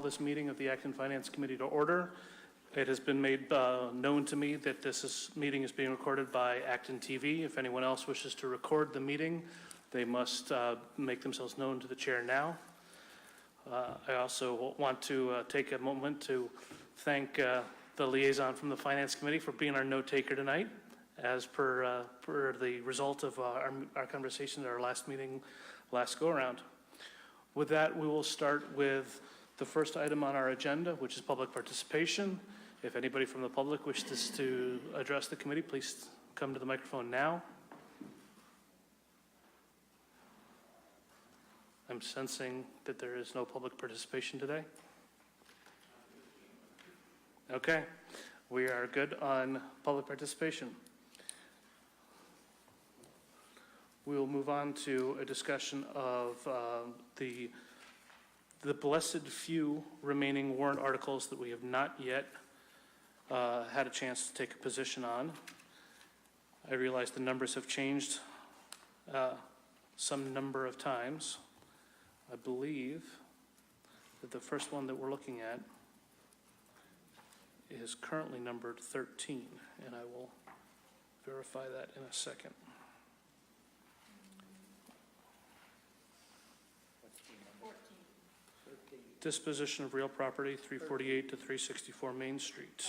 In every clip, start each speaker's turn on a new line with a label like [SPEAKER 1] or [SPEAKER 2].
[SPEAKER 1] this meeting of the Acton Finance Committee to order. It has been made known to me that this meeting is being recorded by ActonTV. If anyone else wishes to record the meeting, they must make themselves known to the chair now. I also want to take a moment to thank the liaison from the Finance Committee for being our note taker tonight, as per the result of our conversation at our last meeting, last go around. With that, we will start with the first item on our agenda, which is public participation. If anybody from the public wishes to address the committee, please come to the microphone now. I'm sensing that there is no public participation today. Okay, we are good on public participation. We will move on to a discussion of the blessed few remaining warrant articles that we have not yet had a chance to take a position on. I realize the numbers have changed some number of times. I believe that the first one that we're looking at is currently numbered 13, and I will verify that in a second. Disposition of real property, 348 to 364 Main Street.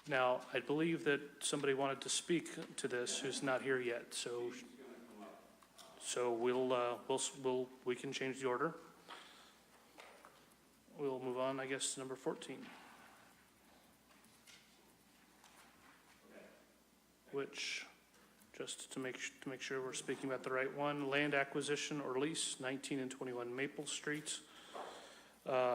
[SPEAKER 1] Now, I believe that somebody wanted to speak to this who's not here yet, so we can change the order. We'll move on, I guess, to number 14, which, just to make sure we're speaking about the right one, land acquisition or lease, 19 and 21 Maple Street.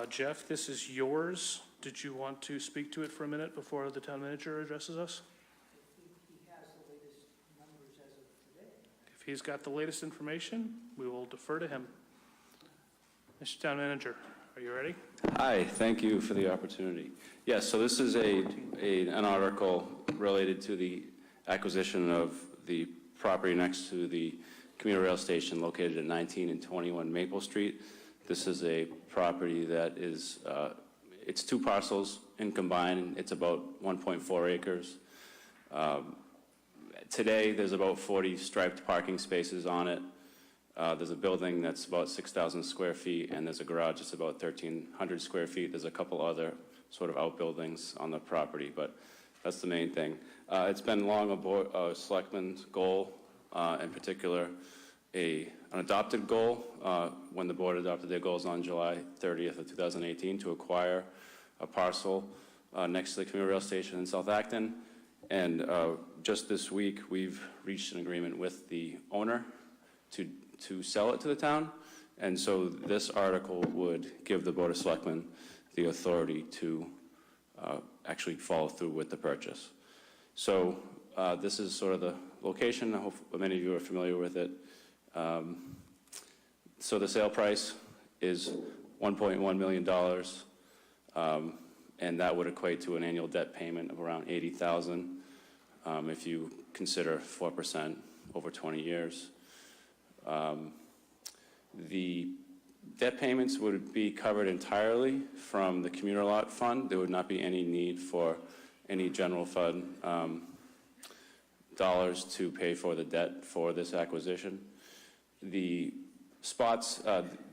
[SPEAKER 1] Jeff, this is yours. Did you want to speak to it for a minute before the town manager addresses us?
[SPEAKER 2] I think he has the latest numbers as of today.
[SPEAKER 1] If he's got the latest information, we will defer to him. Mr. Town Manager, are you ready?
[SPEAKER 3] Hi, thank you for the opportunity. Yes, so this is an article related to the acquisition of the property next to the commuter rail station located at 19 and 21 Maple Street. This is a property that is, it's two parcels in combined. It's about 1.4 acres. Today, there's about 40 striped parking spaces on it. There's a building that's about 6,000 square feet, and there's a garage that's about 1,300 square feet. There's a couple other sort of outbuildings on the property, but that's the main thing. It's been long a selectman's goal, in particular an adopted goal, when the board adopted their goals on July 30th of 2018 to acquire a parcel next to the commuter rail station in South Acton. And just this week, we've reached an agreement with the owner to sell it to the town. And so this article would give the Board of Selectmen the authority to actually follow through with the purchase. So this is sort of the location. I hope many of you are familiar with it. So the sale price is $1.1 million, and that would equate to an annual debt payment of around $80,000 if you consider 4% over 20 years. The debt payments would be covered entirely from the commuter lot fund. There would not be any need for any general fund dollars to pay for the debt for this acquisition. The spots,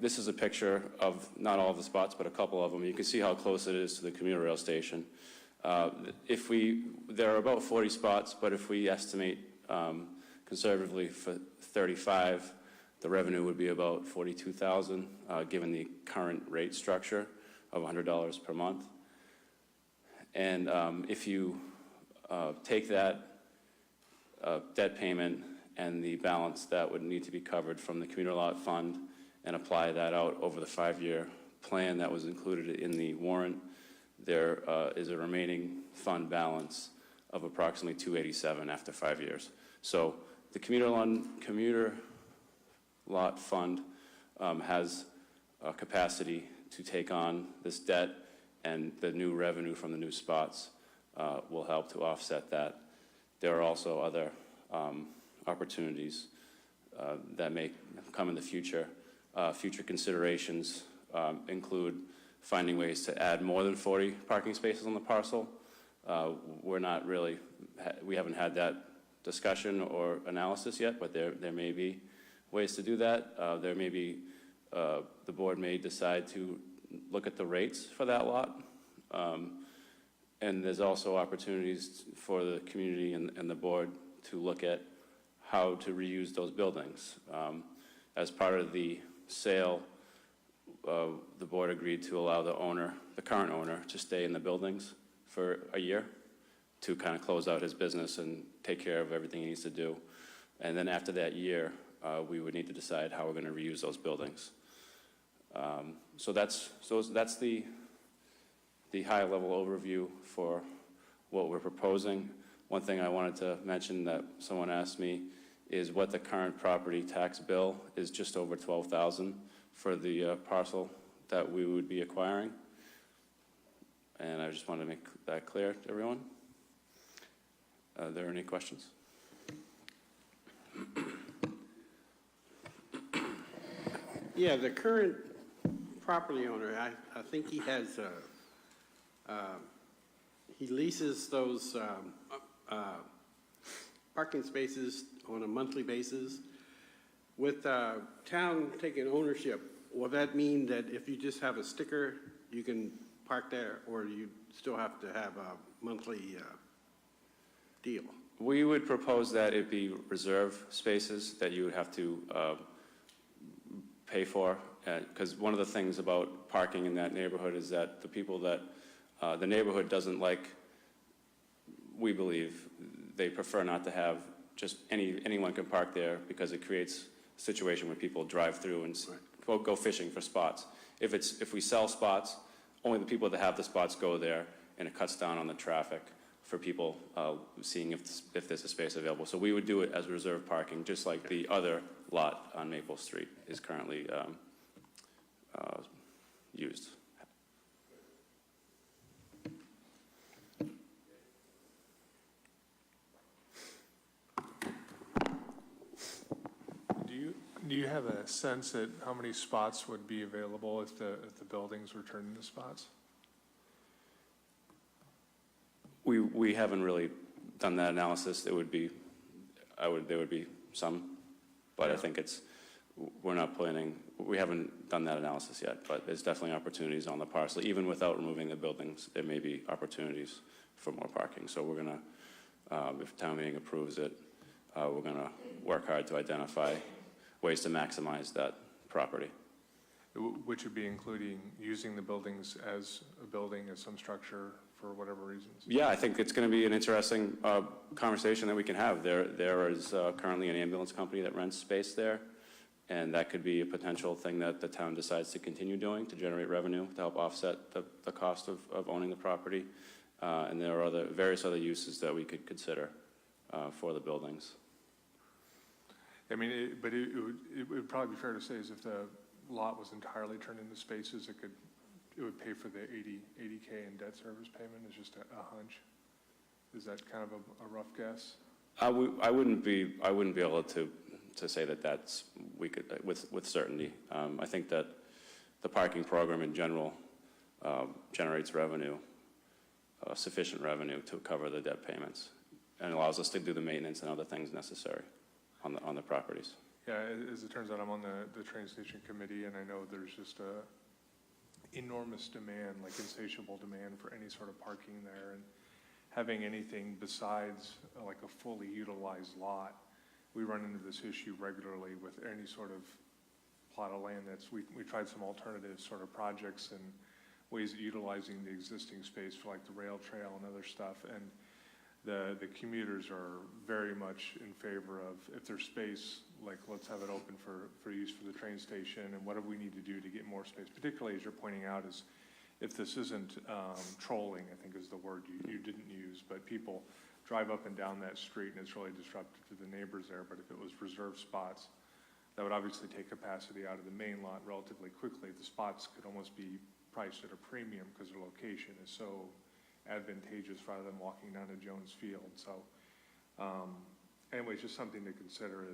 [SPEAKER 3] this is a picture of not all of the spots, but a couple of them. You can see how close it is to the commuter rail station. There are about 40 spots, but if we estimate conservatively for 35, the revenue would be about $42,000, given the current rate structure of $100 per month. And if you take that debt payment and the balance that would need to be covered from the commuter lot fund and apply that out over the 5-year plan that was included in the warrant, there is a remaining fund balance of approximately $287 after 5 years. So the commuter lot fund has a capacity to take on this debt, and the new revenue from the new spots will help to offset that. There are also other opportunities that may come in the future future considerations include finding ways to add more than 40 parking spaces on the parcel. We haven't had that discussion or analysis yet, but there may be ways to do that. The board may decide to look at the rates for that lot. And there's also opportunities for the community and the board to look at how to reuse those buildings. As part of the sale, the board agreed to allow the current owner, to stay in the buildings for a year to kind of close out his business and take care of everything he needs to do. And then after that year, we would need to decide how we're going to reuse those buildings. So that's the high-level overview for what we're proposing. One thing I wanted to mention that someone asked me is what the current property tax bill is, just over $12,000 for the parcel that we would be acquiring. And I just wanted to make that clear to everyone. Are there any questions?
[SPEAKER 4] Yeah, the current property owner, I think he has, he leases those parking spaces on a monthly basis. With town taking ownership, will that mean that if you just have a sticker, you can park there, or you still have to have a monthly deal?
[SPEAKER 3] We would propose that it be reserve spaces that you would have to pay for, because one of the things about parking in that neighborhood is that the people that the neighborhood doesn't like, we believe, they prefer not to have just anyone can park there, because it creates a situation where people drive through and go fishing for spots. If we sell spots, only the people that have the spots go there, and it cuts down on the traffic for people seeing if there's a space available. So we would do it as reserve parking, just like the other lot on Maple Street is currently used.
[SPEAKER 5] Do you have a sense at how many spots would be available if the buildings were turned into spots?
[SPEAKER 3] We haven't really done that analysis. There would be some, but I think we're not planning, we haven't done that analysis yet, but there's definitely opportunities on the parcel. Even without removing the buildings, there may be opportunities for more parking. So we're gonna, if town meeting approves it, we're gonna work hard to identify ways to maximize that property.
[SPEAKER 5] Which would be including using the buildings as a building, as some structure, for whatever reasons?
[SPEAKER 3] Yeah, I think it's going to be an interesting conversation that we can have. There is currently an ambulance company that rents space there, and that could be a potential thing that the town decides to continue doing to generate revenue to help offset the cost of owning the property. And there are various other uses that we could consider for the buildings.
[SPEAKER 5] I mean, it would probably be fair to say is if the lot was entirely turned into spaces, it would pay for the $80K in debt service payment. Is just a hunch. Is that kind of a rough guess?
[SPEAKER 3] I wouldn't be able to say that we could with certainty. I think that the parking program in general generates revenue, sufficient revenue to cover the debt payments, and allows us to do the maintenance and other things necessary on the properties.
[SPEAKER 5] Yeah, as it turns out, I'm on the train station committee, and I know there's just a enormous demand, like insatiable demand for any sort of parking there, and having anything besides like a fully utilized lot, we run into this issue regularly with any sort of plot of land we tried some alternative sort of projects and ways of utilizing the existing space for like the rail trail and other stuff, and the commuters are very much in favor of, if there's space, like let's have it open for use for the train station, and what do we need to do to get more space, particularly as you're pointing out, is if this isn't trolling, I think is the word you didn't use, but people drive up and down that street and it's really disruptive to the neighbors there. But if it was reserved spots, that would obviously take capacity out of the main lot relatively quickly. The spots could almost be priced at a premium because their location is so advantageous rather than walking down to Jones Field. So anyway, just something to consider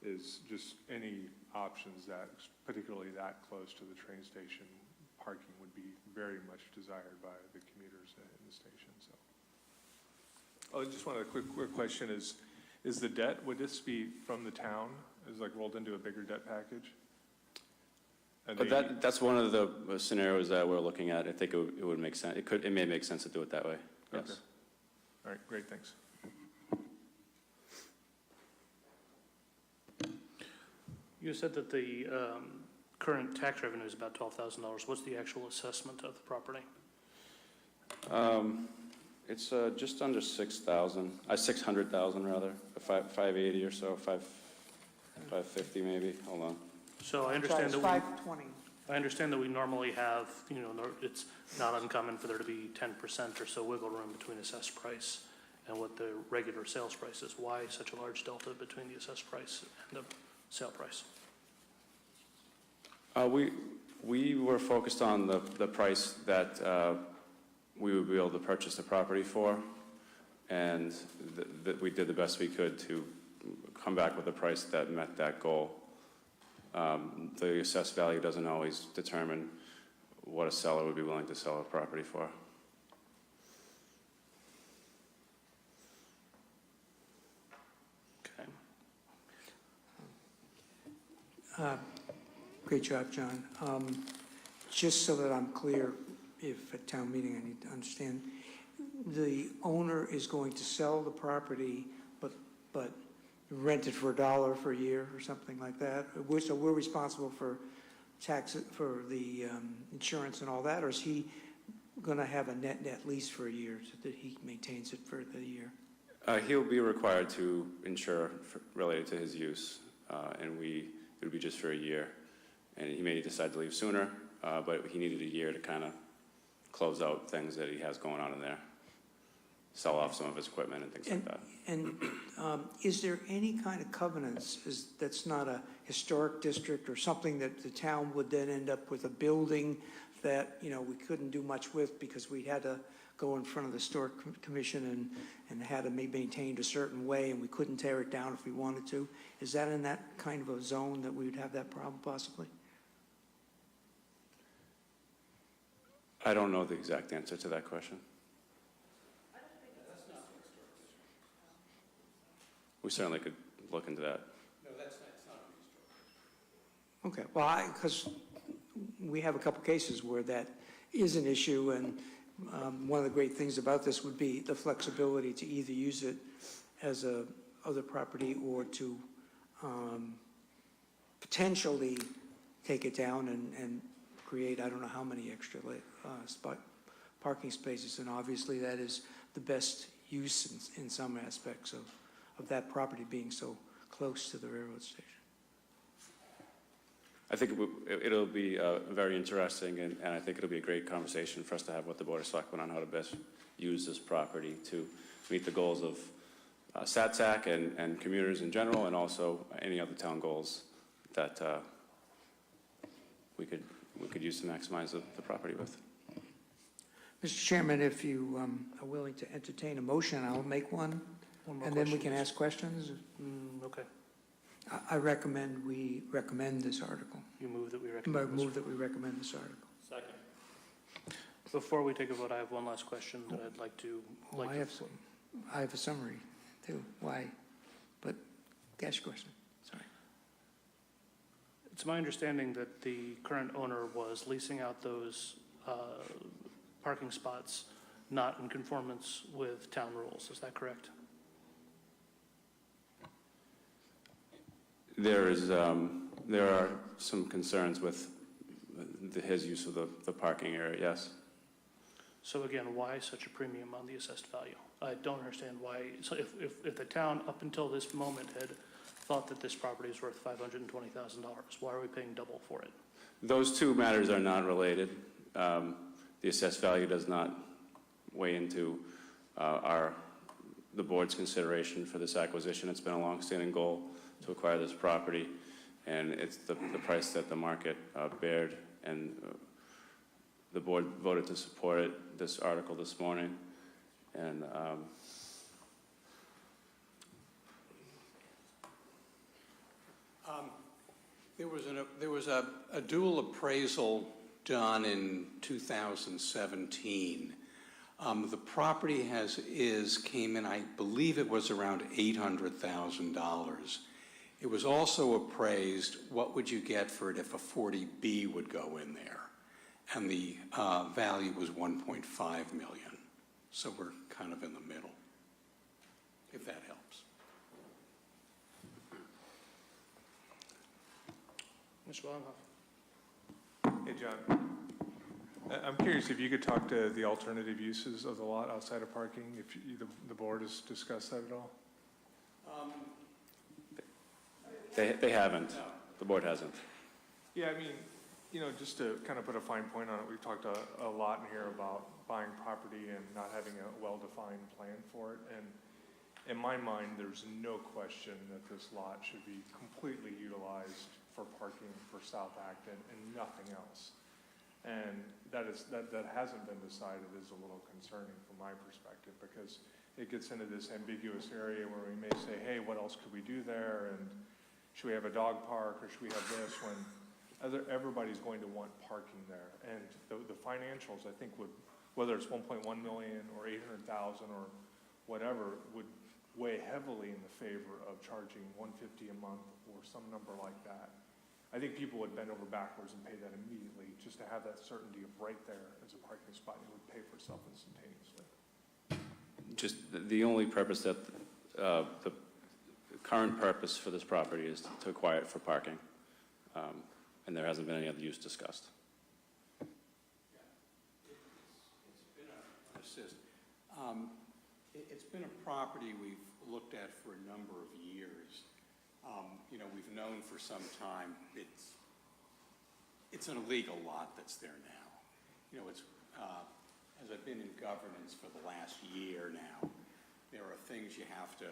[SPEAKER 5] is just any options that, particularly that close to the train station, parking would be very much desired by the commuters in the station, so. Oh, I just wanted a quick question is the debt, would this be from the town, is like rolled into a bigger debt package? And
[SPEAKER 3] But that's one of the scenarios that we're looking at. I think it would make sense. It may make sense to do it that way, yes.
[SPEAKER 5] Okay. All right, great, thanks.
[SPEAKER 1] You said that the current tax revenue is about $12,000. What's the actual assessment of the property?
[SPEAKER 3] It's just under 6,000, 600,000 rather, 580 or so, 550 maybe, hold on.
[SPEAKER 1] So I
[SPEAKER 2] It's
[SPEAKER 1] understand that
[SPEAKER 2] 520.
[SPEAKER 1] I understand that we normally have, it's not uncommon for there to be 10% or so wiggle room between assessed price and what the regular sales price is. Why such a large delta between the assessed price and the sale price?
[SPEAKER 3] We were focused on the price that we would be able to purchase the property for, and we did the best we could to come back with a price that met that goal. The assessed value doesn't always determine what a seller would be willing to sell a property for.
[SPEAKER 1] Okay.
[SPEAKER 2] Great job, John. Just so that I'm clear, if at town meeting I need to understand, the owner is going to sell the property, but rent it for $1 for a year or something like that? So we're responsible for tax, for the insurance and all that, or is he going to have a net would for a year so that he maintains it for the year?
[SPEAKER 3] He'll be required to insure related to his use, and it would be just for a year. And he may decide to leave sooner, but he needed a year to kind of close out things that he has going on in there, sell off some of his equipment and things like that.
[SPEAKER 2] And is there any kind of covenants that's not a historic district or something that the town would then end up with a building that, we couldn't do much with because we had to go in front of the historic commission and had to be maintained a certain way and we couldn't tear it down if we wanted to? Is that in that kind of a zone that we would have that problem possibly?
[SPEAKER 3] I don't know the exact answer to that question. We certainly could look into that.
[SPEAKER 2] Okay, well, because we have a couple cases where that is an issue, and one of the great things about this would be the flexibility to either use it as a other property or to potentially take it down and create, I don't know how many extra parking spaces, and obviously that is the best use in some aspects of that property being so close to the railroad station.
[SPEAKER 3] I think it'll be very interesting, and I think it'll be a great conversation for us to have with the Board of Selectmen on how to best use this property to meet the goals of SATSAC and commuters in general, and also any other town goals that we could use to maximize the property with.
[SPEAKER 2] Mr. Chairman, if you are willing to entertain a motion, I'll make one, and then we can ask questions.
[SPEAKER 1] Okay.
[SPEAKER 2] I recommend we recommend this article.
[SPEAKER 1] You move that we recommend this.
[SPEAKER 2] Move that we recommend this article.
[SPEAKER 1] Second. Before we take a vote, I have one last question that I'd like to.
[SPEAKER 2] I have a summary too. Why? But ask your question. Sorry.
[SPEAKER 1] It's my understanding that the current owner was leasing out those parking spots not in conformance with town rules. Is that correct?
[SPEAKER 3] There are some concerns with his use of the parking area, yes.
[SPEAKER 1] So again, why such a premium on the assessed value? I don't understand why. So if the town up until this moment had thought that this property is worth $520,000, why are we paying double for it?
[SPEAKER 3] Those two matters are not related. The assessed value does not weigh into the board's consideration for this acquisition. It's been a long-standing goal to acquire this property, and it's the price that the market bared, and the board voted to support it, this article this morning, and
[SPEAKER 6] There There was a dual appraisal done in 2017. The property came in, I believe it was around $800,000. It was also appraised, what would you get for it if a 40B would go in there? And the value was $1.5 million. So we're kind of in the middle, if that helps.
[SPEAKER 1] Mr. Longhoff.
[SPEAKER 5] Hey, John. I'm curious if you could talk to the alternative uses of the lot outside of parking, if the board has discussed that at all?
[SPEAKER 3] They haven't. The board hasn't.
[SPEAKER 5] Yeah, I mean, just to kind of put a fine point on it, we've talked a lot in here about buying property and not having a well-defined plan for it. And in my mind, there's no question that this lot should be completely utilized for parking for South Acton and nothing else. And that hasn't been decided is a little concerning from my perspective, because it gets into this ambiguous area where we may say, hey, what else could we do there? And should we have a dog park or should we have this, when everybody's going to want parking there. And the financials, I think, whether it's 1.1 million or 800,000 or whatever, would weigh heavily in the favor of charging $150 a month or some number like that. I think people would bend over backwards and pay that immediately just to have that certainty of right there as a parking spot. It would pay for itself instantaneously.
[SPEAKER 3] Just the only purpose that the current purpose for this property is to acquire it for parking, and there hasn't been any other use discussed.
[SPEAKER 6] It's been a property we've looked at for a number of years. We've known for some time it's an illegal lot that's there now. As I've been in governance for the last year now, there are things you have to,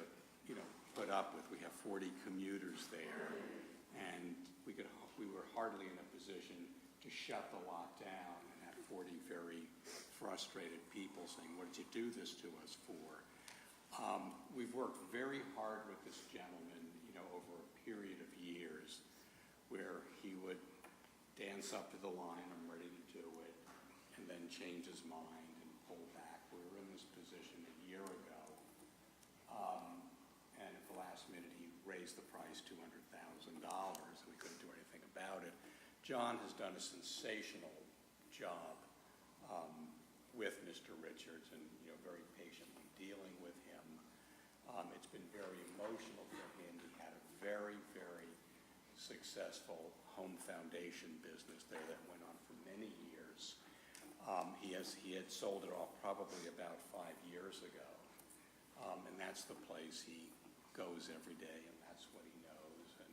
[SPEAKER 6] put up with. We have 40 commuters there, and we were hardly in a position to shut the lot down and have 40 very frustrated people saying, what did you do this to us for? We've worked very hard with this gentleman, over a period of years, where he would dance up to the line, I'm ready to do it, and then change his mind and pull back. We were in this position a year ago, and at the last minute he raised the price $200,000, and we couldn't do anything about it. John has done a sensational job with Mr. Richards, and very patiently dealing with him. It's been very emotional for him. He had a very, very successful home foundation business there that went on for many years. He had sold it off probably about 5 years ago, and that's the place he goes every day, and that's what he knows. And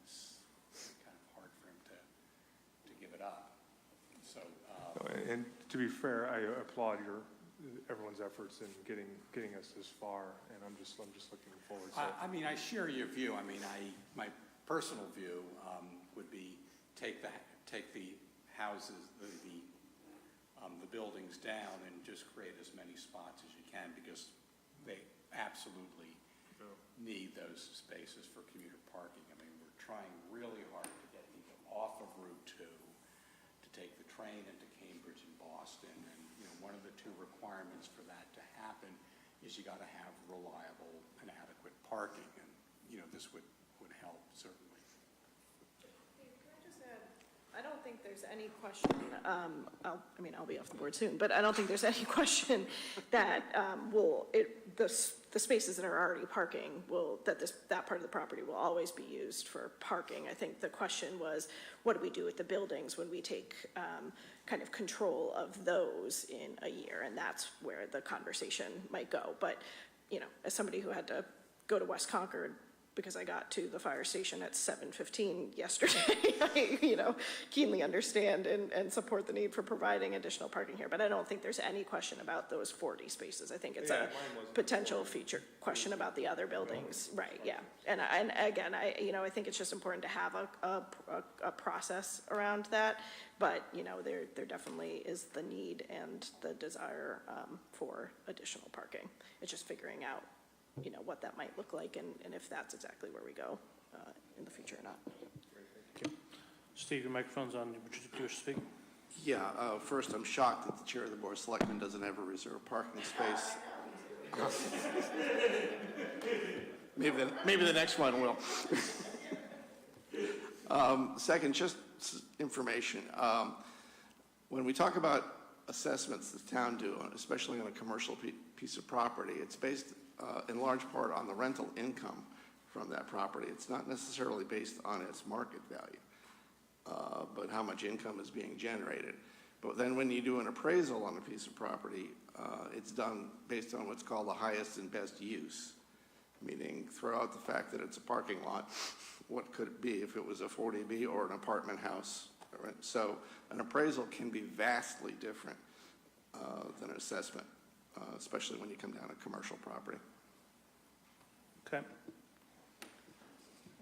[SPEAKER 6] it's kind of hard for him to give it up. So.
[SPEAKER 5] And to be fair, I applaud everyone's efforts in getting us this far, and I'm just looking forward to it.
[SPEAKER 6] I share your view. My personal view would be take the houses, the buildings down, and just create as many spots as you can, because they absolutely need those spaces for commuter parking. We're trying really hard to get people off of Route 2 to take the train into Cambridge and Boston, and one of the 2 requirements for that to happen is you got to have reliable and adequate parking, and this would help certainly.
[SPEAKER 7] I don't think there's any question, I'll be off the board soon, but I don't think there's any question that the spaces that are already parking that part of the property will always be used for parking. I think the question was, what do we do with the buildings when we take kind of control of those in a year? And that's where the conversation might go. But, as somebody who had to go to West Concord because I got to the fire station at 7:15 yesterday, I, keenly understand and support the need for providing additional parking here. But I don't think there's any question about those 40 spaces. I think it's a potential feature question about the other buildings. Right, yeah. And again, I think it's just important to have a process around that. But, there definitely is the need and the desire for additional parking. It's just figuring out what that might look like and if that's exactly where we go in the future or not.
[SPEAKER 5] Great, thank you.
[SPEAKER 1] Steve, your microphone's on. Would you wish to speak?
[SPEAKER 8] Yeah, first, I'm shocked that the chair of the Board of Selectmen doesn't have a reserved parking space. Maybe the next one will. Second, just information. When we talk about assessments the town do, especially on a commercial piece of property, it's based in large part on the rental income from that property. It's not necessarily based on its market value, but how much income is being generated. But then when you do an appraisal on a piece of property, it's done based on what's called the highest and best use, meaning throw out the fact that it's a parking lot, what could it be if it was a 40B or an apartment house? Right? So an appraisal can be vastly different than an assessment, especially when you come down to commercial property.
[SPEAKER 1] Okay.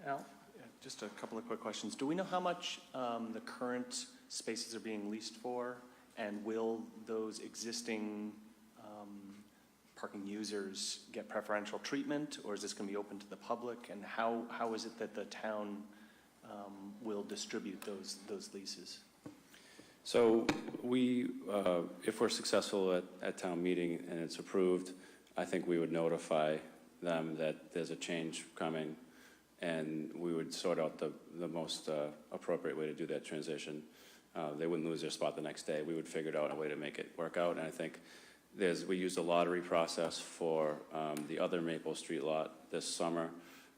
[SPEAKER 1] Al?
[SPEAKER 9] Yeah, just a couple of quick questions. Do we know how much the current spaces are being leased for? And will those existing parking users get preferential treatment, or is this going to be open to the public? And how is it that the town will distribute those leases?
[SPEAKER 3] So we, if we're successful at town meeting and it's approved, I think we would notify them that there's a change coming, and we would sort out the most appropriate way to do that transition. They wouldn't lose their spot the next day. We would figure out a way to make it work out. And I think we used a lottery process for the other Maple Street lot this summer,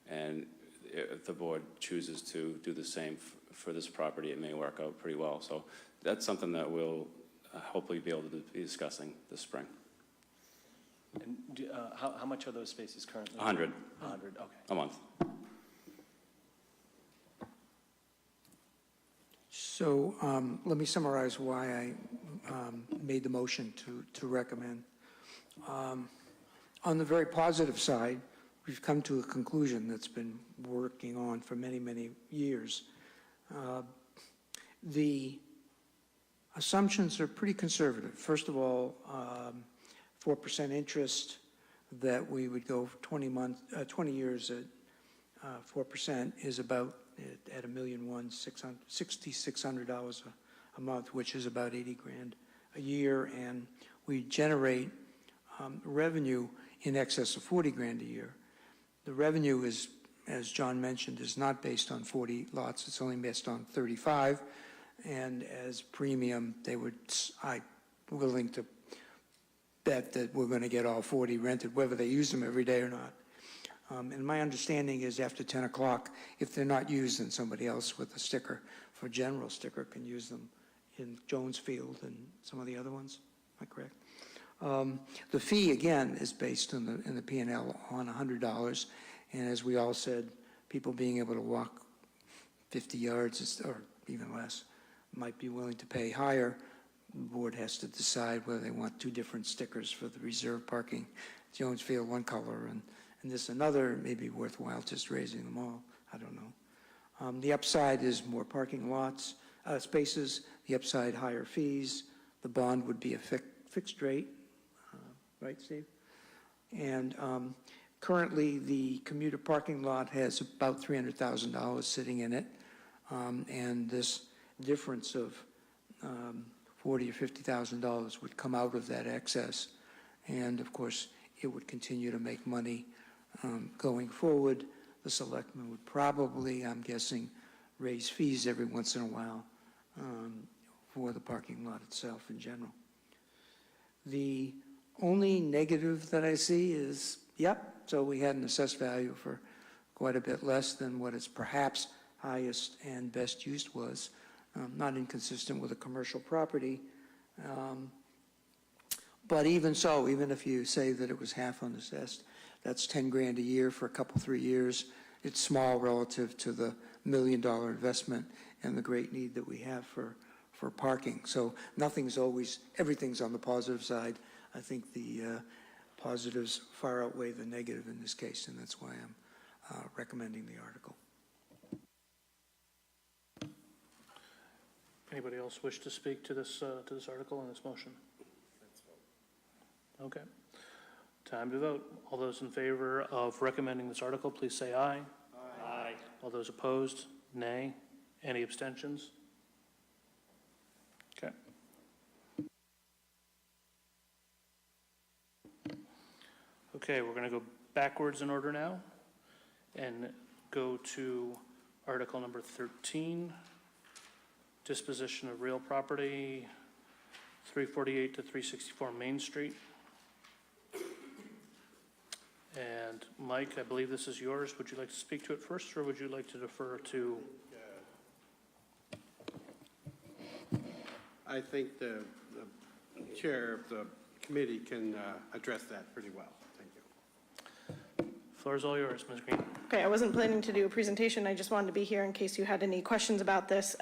[SPEAKER 3] and if the board chooses to do the same for this property, it may work out pretty well. So that's something that we'll hopefully be able to be discussing this spring.
[SPEAKER 9] And how much are those spaces currently?
[SPEAKER 3] 100.
[SPEAKER 9] 100, okay.
[SPEAKER 3] A month.
[SPEAKER 2] So let me summarize why I made the motion to recommend. On the very positive side, we've come to a conclusion that's been working on for many, many years. The assumptions are pretty conservative. First of all, 4% interest, that we would go for 20 years at 4% is about at $1,600,000 a month, which is about $80,000 a year, and we generate revenue in excess of $40,000 a year. The revenue is, as John mentioned, is not based on 40 lots. It's only based on 35, and as premium, I'm willing to bet that we're going to get all 40 rented, whether they use them every day or not. And my understanding is after 10 o'clock, if they're not used, then somebody else with a sticker, for general sticker, can use them in Jones Field and some of the other ones. Am I correct? The fee, again, is based in the P&L on $100. And as we all said, people being able to walk 50 yards or even less might be willing to pay higher. The board has to decide whether they want two different stickers for the reserve parking. Jones Field, one color, and this another. May be worthwhile just raising them all. I don't know. The upside is more parking lots, spaces. The upside, higher fees. The bond would be a fixed rate, right, Steve? And currently, the commuter parking lot has about $300,000 sitting in it, and this difference of $40,000 or $50,000 would come out of that excess, and of course, it would continue to make money going forward. The selectmen would probably, I'm guessing, raise fees every once in a while for the parking lot itself in general. The only negative that I see is, so we had an assessed value for quite a bit less than what its perhaps highest and best used was, not inconsistent with a commercial property. But even so, even if you say that it was half unassessed, that's $10,000 a year for a couple, 3 years. It's small relative to the $1 million investment and the great need that we have for parking. So everything's on the positive side. I think the positives far outweigh the negative in this case, and that's why I'm recommending the article.
[SPEAKER 1] Anybody else wish to speak to this article and this motion? Okay. Time to vote. All those in favor of recommending this article, please say aye. Aye. All those opposed, nay. Any abstentions? Okay, we're going to go backwards in order now and go to Article number 13, disposition of real property, 348 to 364 Main Street. And Mike, I believe this is yours. Would you like to speak to it first, or would you like to defer to?
[SPEAKER 4] I think the chair of the committee can address that pretty well. Thank you.
[SPEAKER 1] Floor is all yours, Ms. Green.
[SPEAKER 7] Okay, I wasn't planning to do a presentation. I just wanted to be here in case you had any questions about this.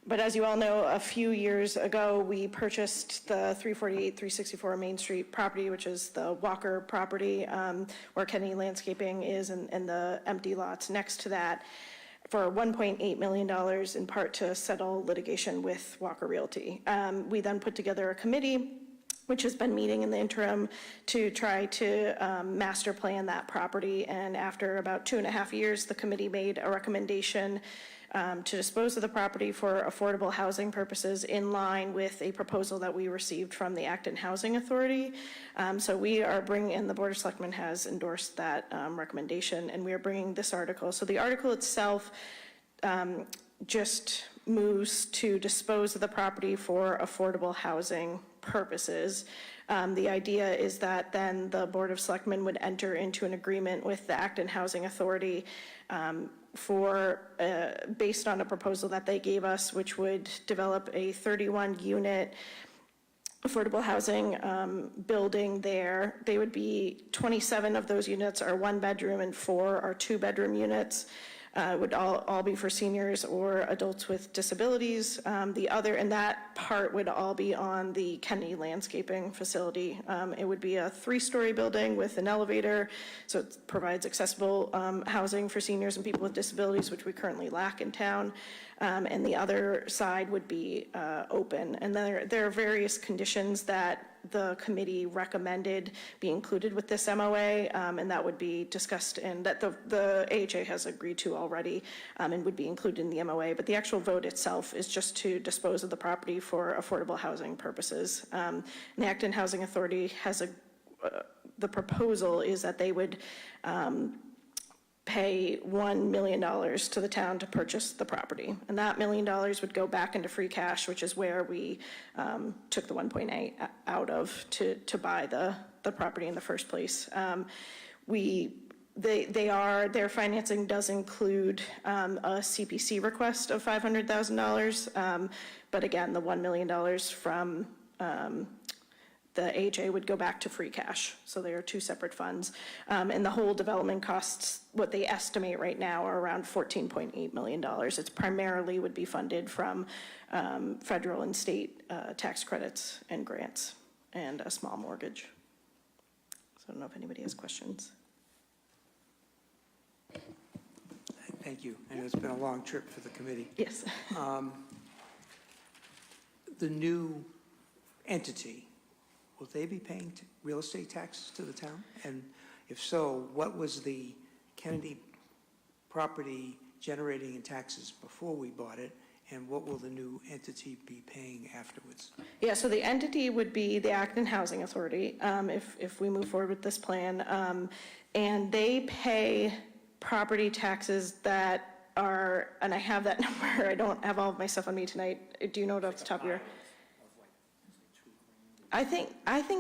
[SPEAKER 7] But as you all know, a few years ago, we purchased the 348, 364 Main Street property, which is the Walker property, where Kennedy Landscaping is, and the empty lots next to that, for $1.8 million, in part to settle litigation with Walker Realty. We then put together a committee, which has been meeting in the interim to try to master plan that property. And after about 2.5 years, the committee made a recommendation to dispose of the property for affordable housing purposes, in line with a proposal that we received from the Acton Housing Authority. So we are bringing, and the Board of Selectmen has endorsed that recommendation, and we are bringing this article. So the article itself just moves to dispose of the property for affordable housing purposes. The idea is that then the Board of Selectmen would enter into an agreement with the Acton Housing Authority based on a proposal that they gave us, which would develop a 31-unit affordable housing building there. They would be 27 of those units are 1-bedroom and 4 are 2-bedroom units. Would all be for seniors or adults with disabilities. The other, and that part would all be on the Kennedy Landscaping facility. It would be a 3-story building with an elevator, so it provides accessible housing for seniors and people with disabilities, which we currently lack in town. And the other side would be open. And there are various conditions that the committee recommended be included with this MOA, and that would be discussed, and that the AHA has agreed to already, and would be included in the MOA. But the actual vote itself is just to dispose of the property for affordable housing purposes. And the Acton Housing Authority has the proposal is that they would pay $1 million to the town to purchase the property. And that $1 million would go back into free cash, which is where we took the 1.8 out of to buy the property in the first place. Their financing does include a CPC request of $500,000. But again, the $1 million from the AHA would go back to free cash. So they are two separate funds. And the whole development costs, what they estimate right now, are around $14.8 million. It's primarily would be funded from federal and state tax credits and grants, and a small mortgage. So I don't know if anybody has questions.
[SPEAKER 2] Thank you. And it's been a long trip for the committee.
[SPEAKER 7] Yes.
[SPEAKER 2] The new entity, will they be paying real estate taxes to the town? And if so, what was the Kennedy property generating in taxes before we bought it? And what will the new entity be paying afterwards?
[SPEAKER 7] Yeah, so the entity would be the Acton Housing Authority, if we move forward with this plan. And they pay property taxes that are, and I have that number, I don't have all of my stuff on me tonight. Do you know it off the top of your? I think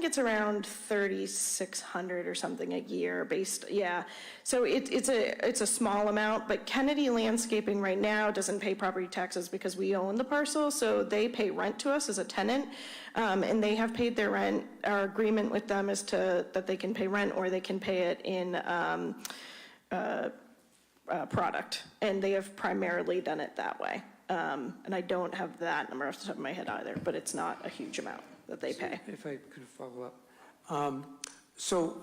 [SPEAKER 7] it's around 3,600 or something a year based, yeah. So it's a small amount, but Kennedy Landscaping right now doesn't pay property taxes because we own the parcel, so they pay rent to us as a tenant, and they have paid their rent. Our agreement with them is that they can pay rent or they can pay it in product, and they have primarily done it that way. And I don't have that number off the top of my head either, but it's not a huge amount that they pay.
[SPEAKER 2] If I could follow up. So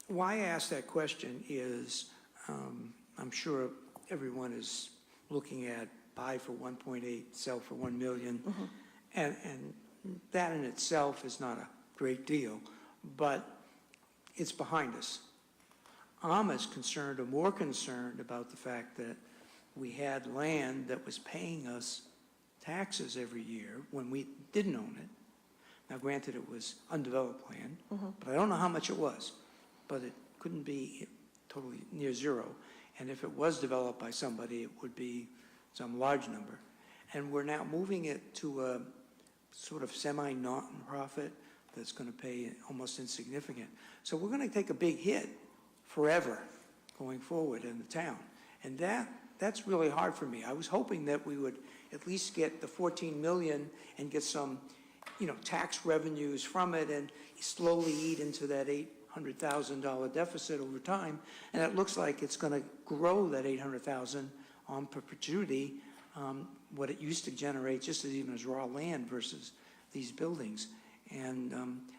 [SPEAKER 2] why I asked that question is, I'm sure everyone is looking at buy for 1.8, sell for 1 million.
[SPEAKER 7] Mm-hmm.
[SPEAKER 2] And that in itself is not a great deal, but it's behind us. I'm as concerned or more concerned about the fact that we had land that was paying us taxes every year when we didn't own it. Now, granted, it was undeveloped land, but I don't know how much it was. but it couldn't be totally near zero. And if it was developed by somebody, it would be some large number. And we're now moving it to a sort of semi-not-for-profit that's going to pay almost insignificant. So we're going to take a big hit forever going forward in the town. And that's really hard for me. I was hoping that we would at least get the 14 million and get some, tax revenues from it and slowly eat into that $800,000 deficit over time. And it looks like it's going to grow that 800,000 on perpetuity, what it used to generate just as even as raw land versus these buildings. And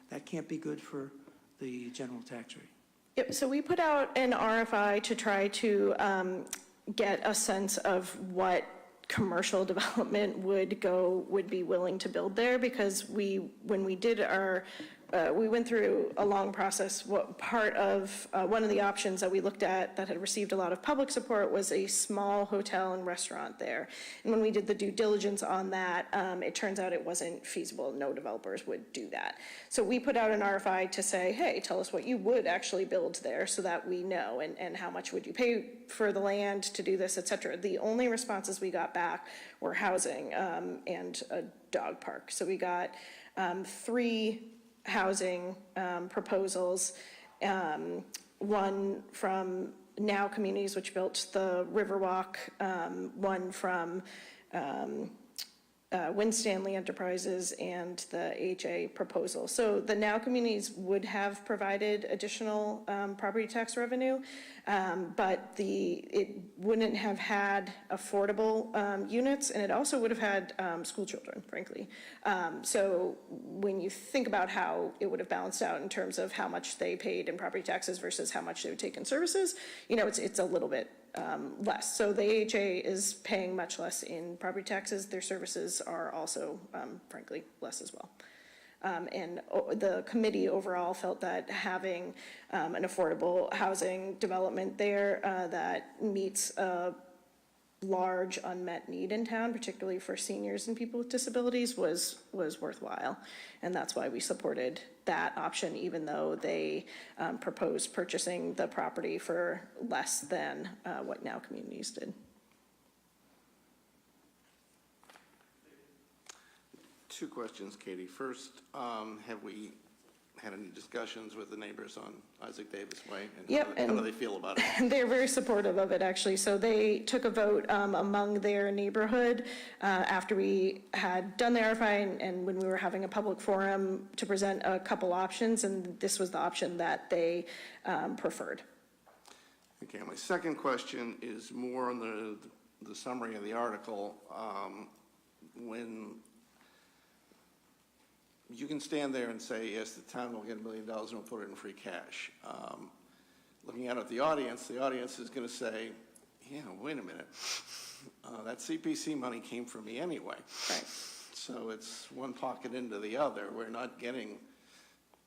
[SPEAKER 2] that can't be good for the general tax rate.
[SPEAKER 7] Yep, so we put out an RFI to try to get a sense of what commercial development would be willing to build there, because when we did our we went through a long process. One of the options that we looked at that had received a lot of public support was a small hotel and restaurant there. And when we did the due diligence on that, it turns out it wasn't feasible. No developers would do that. So we put out an RFI to say, hey, tell us what you would actually build there so that we know, and how much would you pay for the land to do this, et cetera. The only responses we got back were housing and a dog park. So we got 3 housing proposals, one from Now Communities, which built the Riverwalk, one from Winstanley Enterprises, and the HA proposal. So the Now Communities would have provided additional property tax revenue, but it wouldn't have had affordable units, and it also would have had school children, frankly. So when you think about how it would have balanced out in terms of how much they paid in property taxes versus how much they would take in services, it's a little bit less. So the AHA is paying much less in property taxes. Their services are also, frankly, less as well. And the committee overall felt that having an affordable housing development there that meets a large unmet need in town, particularly for seniors and people with disabilities, was worthwhile. And that's why we supported that option, even though they proposed purchasing the property for less than what Now Communities did.
[SPEAKER 8] Two questions, Katie. First, have we had any discussions with the neighbors on Isaac Davis Way? And
[SPEAKER 7] Yep,
[SPEAKER 8] how do they feel about it?
[SPEAKER 7] They're very supportive of it, actually. So they took a vote among their neighborhood after we had done the RFI and when we were having a public forum to present a couple options, and this was the option that they preferred.
[SPEAKER 8] Okay, my second question is more on the summary of the article. When you can stand there and say, yes, the town will get $1 million and we'll put it in free cash. Looking out at the audience is going to say, yeah, wait a minute. That CPC money came from me anyway.
[SPEAKER 7] Right.
[SPEAKER 8] So it's one pocket into the other. We're not getting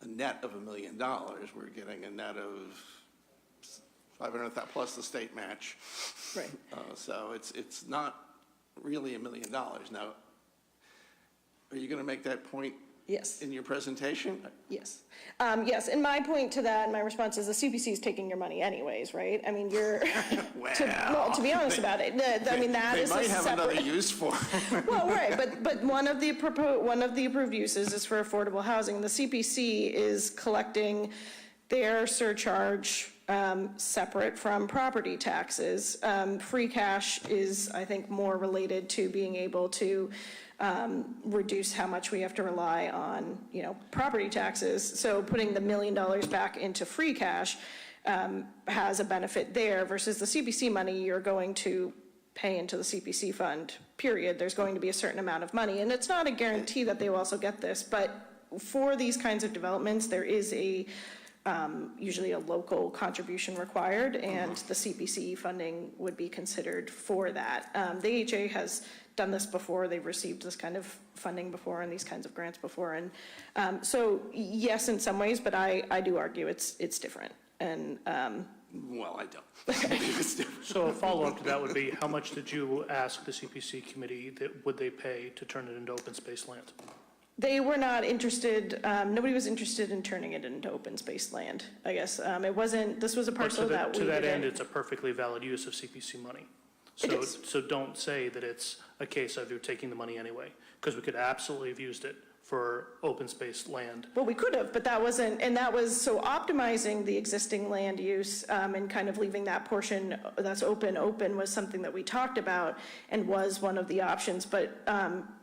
[SPEAKER 8] a net of $1 million. We're getting a net of 500,000 plus the state match.
[SPEAKER 7] Right.
[SPEAKER 8] So it's not really $1 million. Now, are you going to make that point?
[SPEAKER 7] Yes.
[SPEAKER 8] In your presentation?
[SPEAKER 7] Yes. Yes, and my point to that, and my response is the CPC is taking your money anyways, right? I mean, you're, to be honest about it, that is a separate.
[SPEAKER 8] They might have another use for it.
[SPEAKER 7] Well, right, but one of the approved uses is for affordable housing. The CPC is collecting their surcharge separate from property taxes. Free cash is, I think, more related to being able to reduce how much we have to rely on, property taxes. So putting the $1 million back into free cash has a benefit there versus the CPC money you're going to pay into the CPC fund, period. There's going to be a certain amount of money. And it's not a guarantee that they will also get this, but for these kinds of developments, there is usually a local contribution required, and the CPC funding would be considered for that. The AHA has done this before. They've received this kind of funding before and these kinds of grants before. And so yes, in some ways, but I do argue it's different. And
[SPEAKER 8] well, I don't. It's different.
[SPEAKER 1] So a follow-up to that would be, how much did you ask the CPC committee that would they pay to turn it into open space land?
[SPEAKER 7] They were not interested, nobody was interested in turning it into open space land, I guess. It wasn't, this was a
[SPEAKER 1] But
[SPEAKER 7] parcel that we
[SPEAKER 1] to that end,
[SPEAKER 7] didn't.
[SPEAKER 1] it's a perfectly valid use of CPC money.
[SPEAKER 7] It
[SPEAKER 1] So,
[SPEAKER 7] is.
[SPEAKER 1] so don't say that it's a case of you're taking the money anyway, because we could absolutely have used it for open space land.
[SPEAKER 7] Well, we could have, but that wasn't, and that was, so optimizing the existing land use and kind of leaving that portion that's open was something that we talked about and was one of the options. But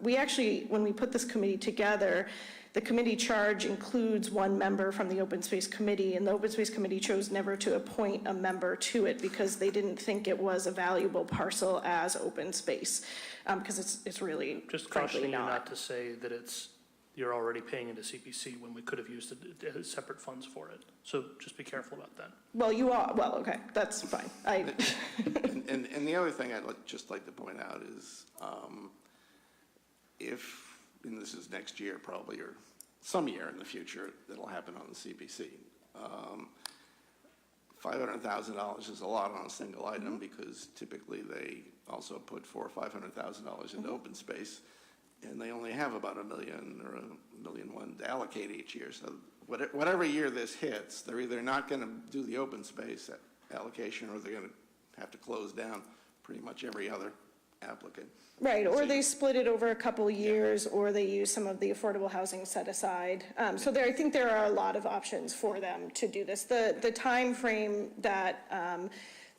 [SPEAKER 7] we actually, when we put this committee together, the committee charge includes one member from the Open Space Committee, and the Open Space Committee chose never to appoint a member to it because they didn't think it was a valuable parcel as open space, because it's really
[SPEAKER 1] Just
[SPEAKER 7] frankly
[SPEAKER 1] cautioning you
[SPEAKER 7] not.
[SPEAKER 1] not to say that you're already paying into CPC when we could have used it as separate funds for it. So just be careful about that.
[SPEAKER 7] Well, you are, well, okay, that's fine.
[SPEAKER 8] And the other thing I'd just like to point out is, if, and this is next year probably, or some year in the future, that'll happen on the CPC. $500,000 is a lot on a single item because typically they also put $400,000 or $500,000 into open space, and they only have about $1 million or $1.1 million to allocate each year. So whatever year this hits, they're either not going to do the open space allocation, or they're going to have to close down pretty much every other applicant.
[SPEAKER 7] Right, or they split it over a couple years, or they use some of the affordable housing set aside. So I think there are a lot of options for them to do this. The time frame that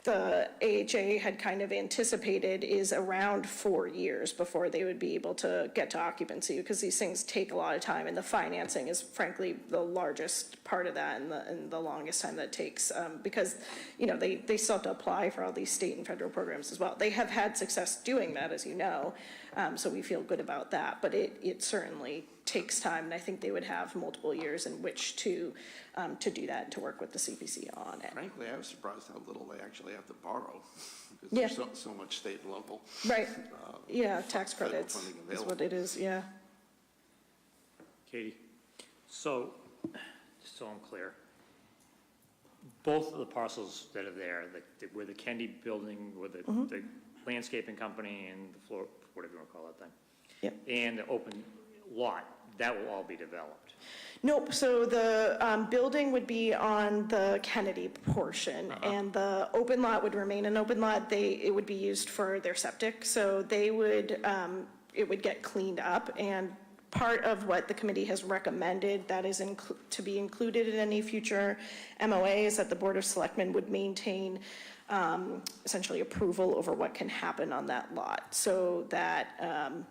[SPEAKER 7] the AHA had kind of anticipated is around 4 years before they would be able to get to occupancy, because these things take a lot of time, and the financing is frankly the largest part of that and the longest time that takes, because they still have to apply for all these state and federal programs as well. They have had success doing that, as you know, so we feel good about that, but it certainly takes time, and I think they would have multiple years in which to do that and to work with the CPC on it.
[SPEAKER 8] Frankly, I was surprised how little they actually have to borrow, because
[SPEAKER 7] Yeah.
[SPEAKER 8] there's so much state and local.
[SPEAKER 7] Right, yeah, tax
[SPEAKER 8] federal
[SPEAKER 7] credits
[SPEAKER 8] funding
[SPEAKER 7] is
[SPEAKER 8] available.
[SPEAKER 7] what it is, yeah.
[SPEAKER 10] Katie, so, just so I'm clear, both of the parcels that are there, where the Kennedy building, where the landscaping company and the floor, whatever you want to call that thing.
[SPEAKER 7] Yep.
[SPEAKER 10] And the open lot, that will all be developed.
[SPEAKER 7] Nope, so the building would be on the Kennedy portion, and the open lot would remain an open lot. It would be used for their septic, so they would, it would get cleaned up, and part of what the committee has recommended that is to be included in any future MOA is that the Board of Selectmen would maintain essentially approval over what can happen on that lot, so that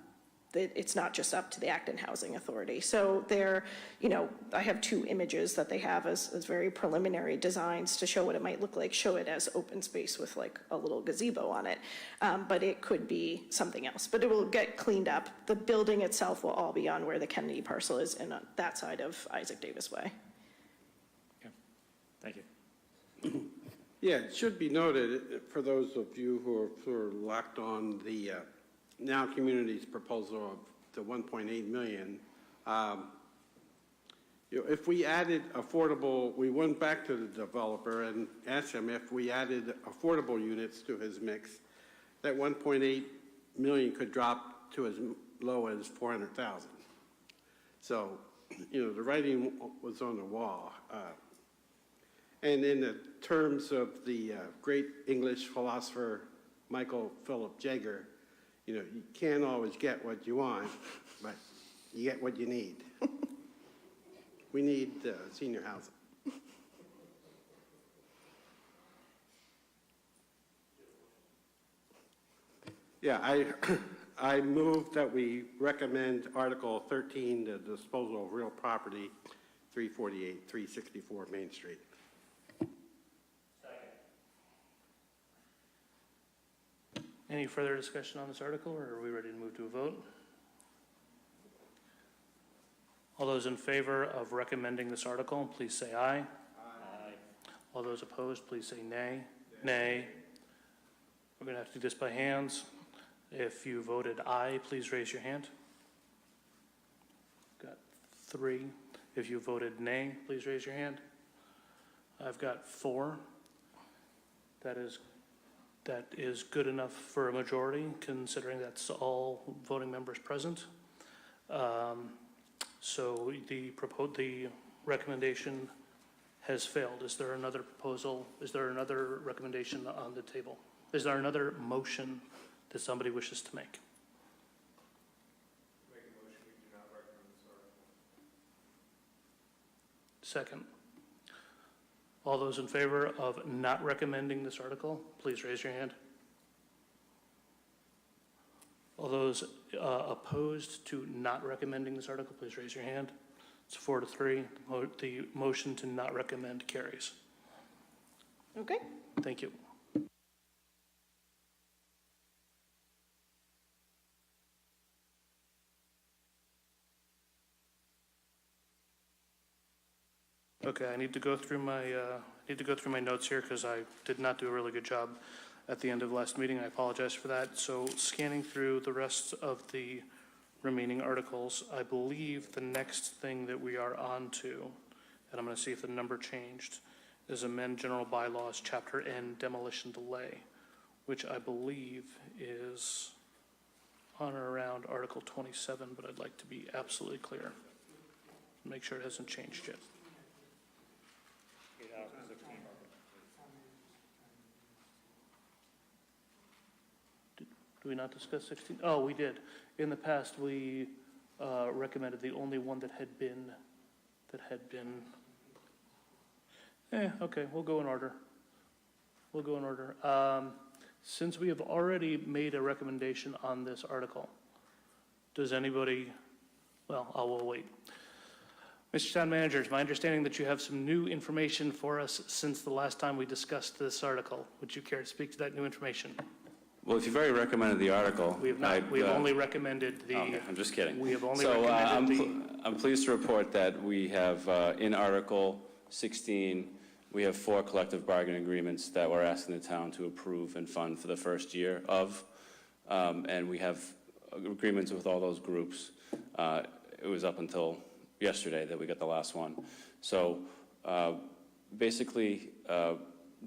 [SPEAKER 7] it's not just up to the Acton Housing Authority. So I have 2 images that they have as very preliminary designs to show what it might look like, show it as open space with like a little gazebo on it. But it could be something else, but it will get cleaned up. The building itself will all be on where the Kennedy parcel is, and on that side of Isaac Davis Way.
[SPEAKER 10] Okay, thank you.
[SPEAKER 4] Yeah, it should be noted, for those of you who are sort of locked on the Now Community's proposal of the 1.8 million, if we added affordable, we went back to the developer and asked him if we added affordable units to his mix, that 1.8 million could drop to as low as 400,000. So, the writing was on the wall. And in the terms of the great English philosopher Michael Philip Jager, you can't always get what you want, but you get what you need. We need senior housing. Yeah, I move that we recommend Article 13, the disposal of real property, 348, 364 Main Street.
[SPEAKER 1] Any further discussion on this article, or are we ready to move to a vote? All those in favor of recommending this article, please say aye. Aye. All those opposed, please say nay. Nay. We're going to have to do this by hands. If you voted aye, please raise your hand. Got 3. If you voted nay, please raise your hand. I've got 4. That is good enough for a majority, considering that's all voting members present. So the recommendation has failed. Is there another proposal? Is there another recommendation on the table? Is there another motion that somebody wishes to make?
[SPEAKER 5] Make a motion, we do not recommend this article.
[SPEAKER 1] Second. All those in favor of not recommending this article, please raise your hand. All those opposed to not recommending this article, please raise your hand. It's 4-3. The motion to not recommend carries.
[SPEAKER 7] Okay.
[SPEAKER 1] Thank you. Okay, I need to go through my notes here because I did not do a really good job at the end of last meeting. I apologize for that. So scanning through the rest of the remaining articles, I believe the next thing that we are on to, and I'm going to see if the number changed, is amend general bylaws, chapter N, demolition delay, which I believe is on or around Article 27, but I'd like to be absolutely clear. Make sure it hasn't changed yet. Do we not discuss 16? Oh, we did. In the past, we recommended the only one that had been, okay, we'll go in order. Since we have already made a recommendation on this article, does anybody, well, I will wait. Mr. Town Manager, it's my understanding that you have some new information for us since the last time we discussed this article. Would you care to speak to that new information?
[SPEAKER 3] Well, if you've already recommended the article.
[SPEAKER 1] We have not. We have only recommended the.
[SPEAKER 3] Okay, I'm just kidding.
[SPEAKER 1] We have only
[SPEAKER 3] So
[SPEAKER 1] recommended
[SPEAKER 3] I'm pleased to report that we have, in Article 16, we have 4 collective bargaining agreements that we're asking the town to approve and fund for the first year of. And we have agreements with all those groups. It was up until yesterday that we got the last one. So basically,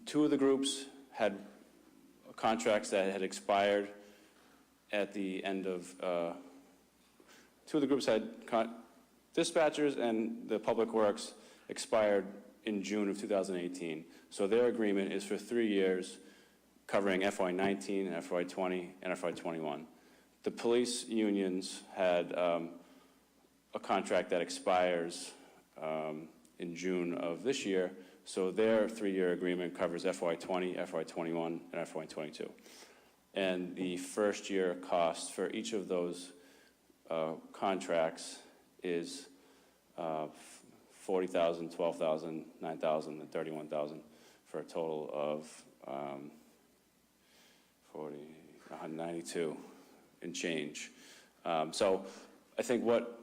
[SPEAKER 3] 2 of the groups had contracts that had expired at the end of, 2 of the groups had dispatchers and the public works expired in June of 2018. So their agreement is for 3 years covering FY19, FY20, and FY21. The police unions had a contract that expires in June of this year. So their 3-year agreement covers FY20, FY21, and FY22. And the first year cost for each of those contracts is $40,000, $12,000, $9,000, and $31,000 for a total of $192 and change. So I think what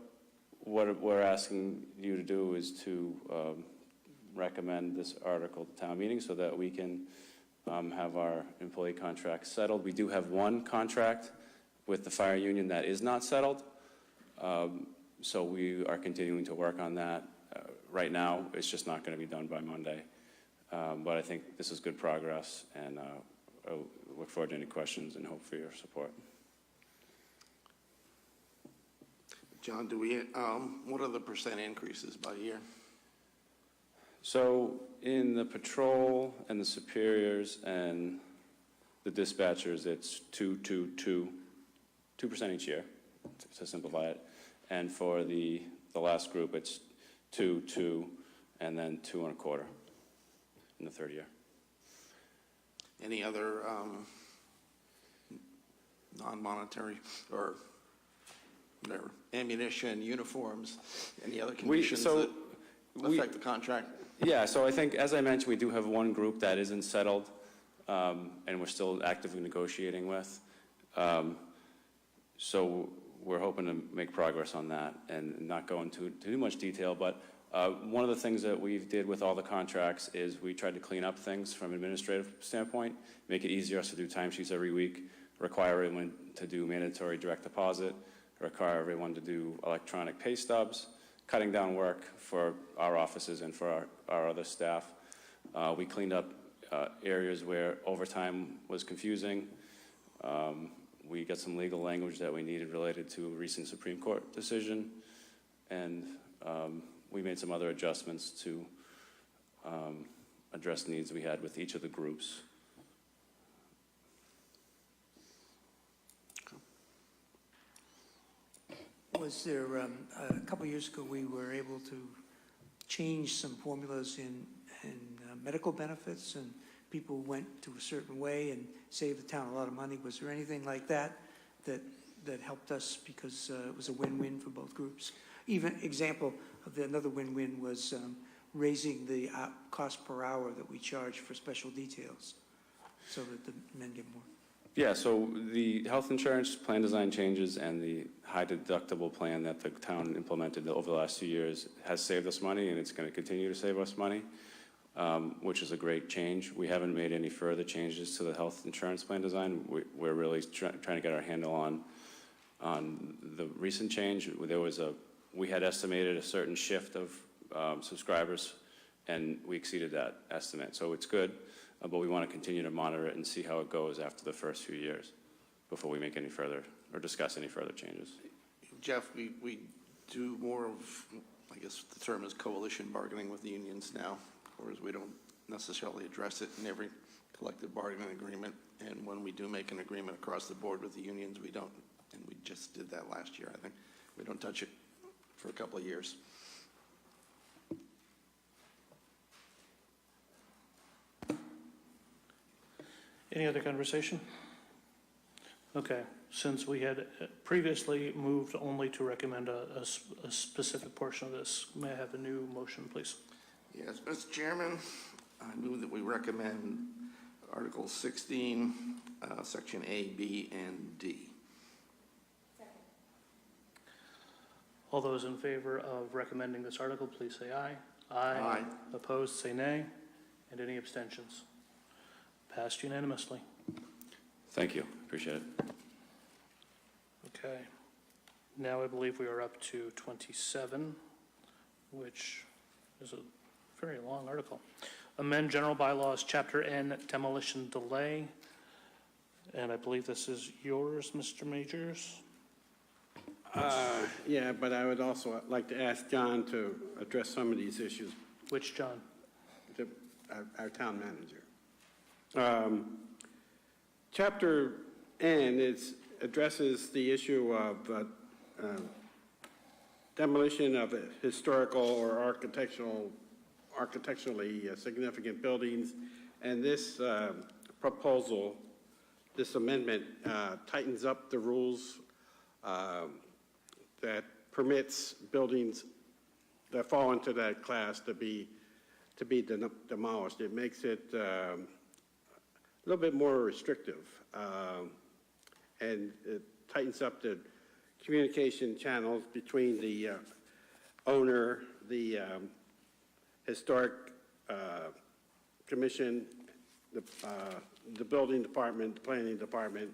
[SPEAKER 3] we're asking you to do is to recommend this article to town meeting so that we can have our employee contracts settled. We do have one contract with the fire union that is not settled. So we are continuing to work on that. Right now, it's just not going to be done by Monday. But I think this is good progress, and I look forward to any questions and hope for your support.
[SPEAKER 8] John, what are the percent increases by year?
[SPEAKER 3] So in the patrol and the superiors and the dispatchers, it's 2% each year, to simplify it. And for the last group, it's 2, and then 2.25 in the 3rd year.
[SPEAKER 8] Any other non-monetary or whatever, ammunition, uniforms, any other conditions that affect the contract?
[SPEAKER 3] Yeah, so I think, as I mentioned, we do have one group that isn't settled, and we're still actively negotiating with. So we're hoping to make progress on that and not go into too much detail, but one of the things that we did with all the contracts is we tried to clean up things from an administrative standpoint, make it easier for us to do timesheets every week, require everyone to do mandatory direct deposit, require everyone to do electronic pay stubs, cutting down work for our offices and for our other staff. We cleaned up areas where overtime was confusing. We got some legal language that we needed related to a recent Supreme Court decision. and we made some other adjustments to address needs we had with each of the groups.
[SPEAKER 2] Was there, a couple of years ago, we were able to change some formulas in medical benefits, and people went to a certain way and saved the town a lot of money. Was there anything like that that helped us because it was a win-win for both groups? Even example of another win-win was raising the cost per hour that we charge for special details so that the men get more.
[SPEAKER 3] Yeah, so the health insurance plan design changes and the high deductible plan that the town implemented over the last few years has saved us money, and it's going to continue to save us money, which is a great change. We haven't made any further changes to the health insurance plan design. We're really trying to get our handle on the recent change. We had estimated a certain shift of subscribers, and we exceeded that estimate. So it's good. But we want to continue to monitor it and see how it goes after the first few years before we make any further or discuss any further changes.
[SPEAKER 8] Jeff, we do more of, I guess the term is coalition bargaining with the unions now, whereas we don't necessarily address it in every collective bargaining agreement. And when we do make an agreement across the board with the unions, we don't, and we just did that last year, I think. We don't touch it for a couple of years.
[SPEAKER 1] Any other conversation? Okay, since we had previously moved only to recommend a specific portion of this, may I have a new motion, please?
[SPEAKER 8] Yes, Mr. Chairman, I move that we recommend Article 16, Section A, B, and D.
[SPEAKER 1] All those in favor of recommending this article, please say aye.
[SPEAKER 8] Aye.
[SPEAKER 1] Opposed, say nay. And any abstentions? Passed unanimously.
[SPEAKER 3] Thank you. Appreciate it.
[SPEAKER 1] Okay. Now I believe we are up to 27, which is a very long article. Amend General Bylaws, Chapter N, Demolition Delay. And I believe this is yours, Mr. Majors.
[SPEAKER 4] Yeah, but I would also like to ask John to address some of these issues,
[SPEAKER 1] Which John?
[SPEAKER 4] our town manager. Chapter N addresses the issue of demolition of historical or architecturally significant buildings, and this proposal, this amendment tightens up the rules that permits buildings that fall into that class to be demolished. It makes it a little bit more restrictive, and it tightens up the communication channels between the owner, the historic commission, the building department, the planning department,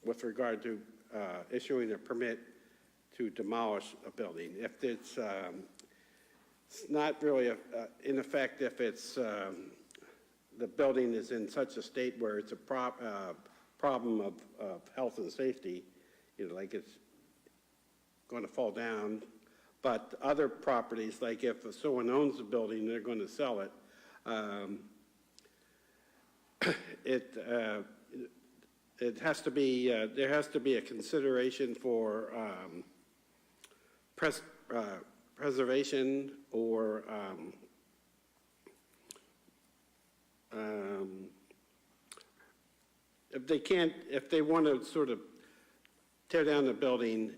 [SPEAKER 4] with regard to issuing a permit to demolish a building. If it's not really in effect if it's the building is in such a state where it's a problem of health and safety, like it's going to fall down. But other properties, like if someone owns the building, they're going to sell it. It has to be, there has to be a consideration for preservation or if they want to sort of tear down the building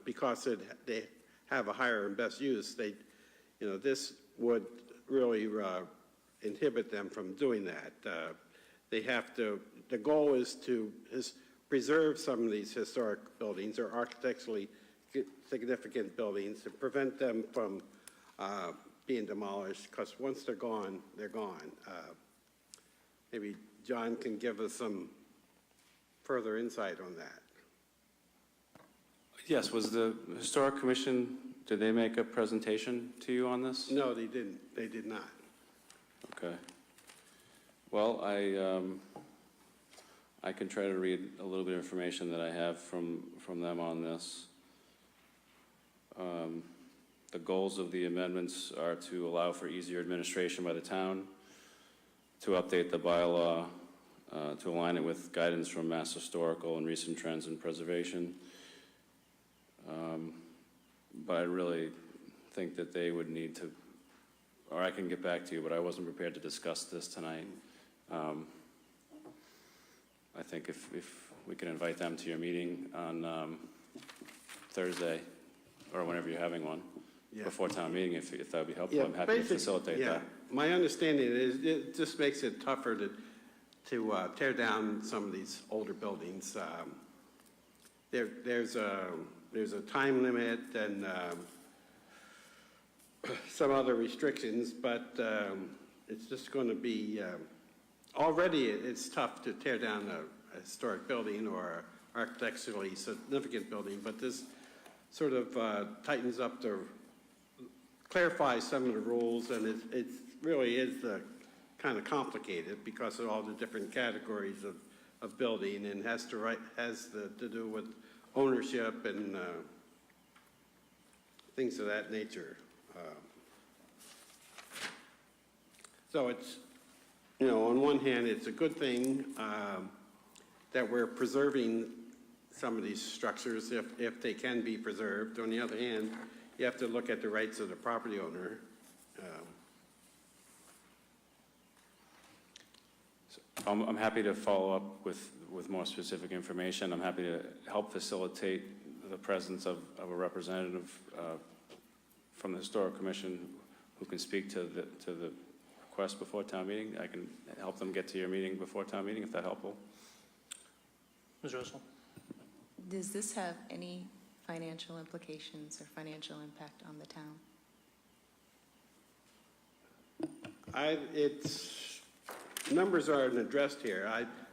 [SPEAKER 4] because they have a higher and best use, this would really inhibit them from doing that. They have to, the goal is to preserve some of these historic buildings or architecturally significant buildings and prevent them from being demolished, because once they're gone, they're gone. Maybe John can give us some further insight on that.
[SPEAKER 3] Yes, was the Historic Commission, did they make a presentation to you on this?
[SPEAKER 4] No, they didn't. They did not.
[SPEAKER 3] Okay. Well, I can try to read a little bit of information that I have from them on this. The goals of the amendments are to allow for easier administration by the town, to update the bylaw, to align it with guidance from Mass Historical and recent trends in preservation. But I really think that they would need to, or I can get back to you, but I wasn't prepared to discuss this tonight. I think if we can invite them to your meeting on Thursday, or whenever you're having one,
[SPEAKER 4] Yeah.
[SPEAKER 3] before town meeting, if that would be helpful,
[SPEAKER 4] Yeah,
[SPEAKER 3] I'm happy to facilitate
[SPEAKER 4] yeah.
[SPEAKER 3] that.
[SPEAKER 4] My understanding is it just makes it tougher to tear down some of these older buildings. There's a time limit and some other restrictions, but it's just going to be, already it's tough to tear down a historic building or architecturally significant building, but this sort of tightens up clarifies some of the rules, and it really is kind of complicated because of all the different categories of building, and has to do with ownership and things of that nature. So it's, on one hand, it's a good thing that we're preserving some of these structures if they can be preserved. On the other hand, you have to look at the rights of the property owner.
[SPEAKER 3] I'm happy to follow up with more specific information. I'm happy to help facilitate the presence of a representative from the Historic Commission who can speak to the request before town meeting. I can help them get to your meeting before town meeting, if that's helpful.
[SPEAKER 1] Ms. Russell?
[SPEAKER 11] Does this have any financial implications or financial impact on the town?
[SPEAKER 4] Numbers aren't addressed here.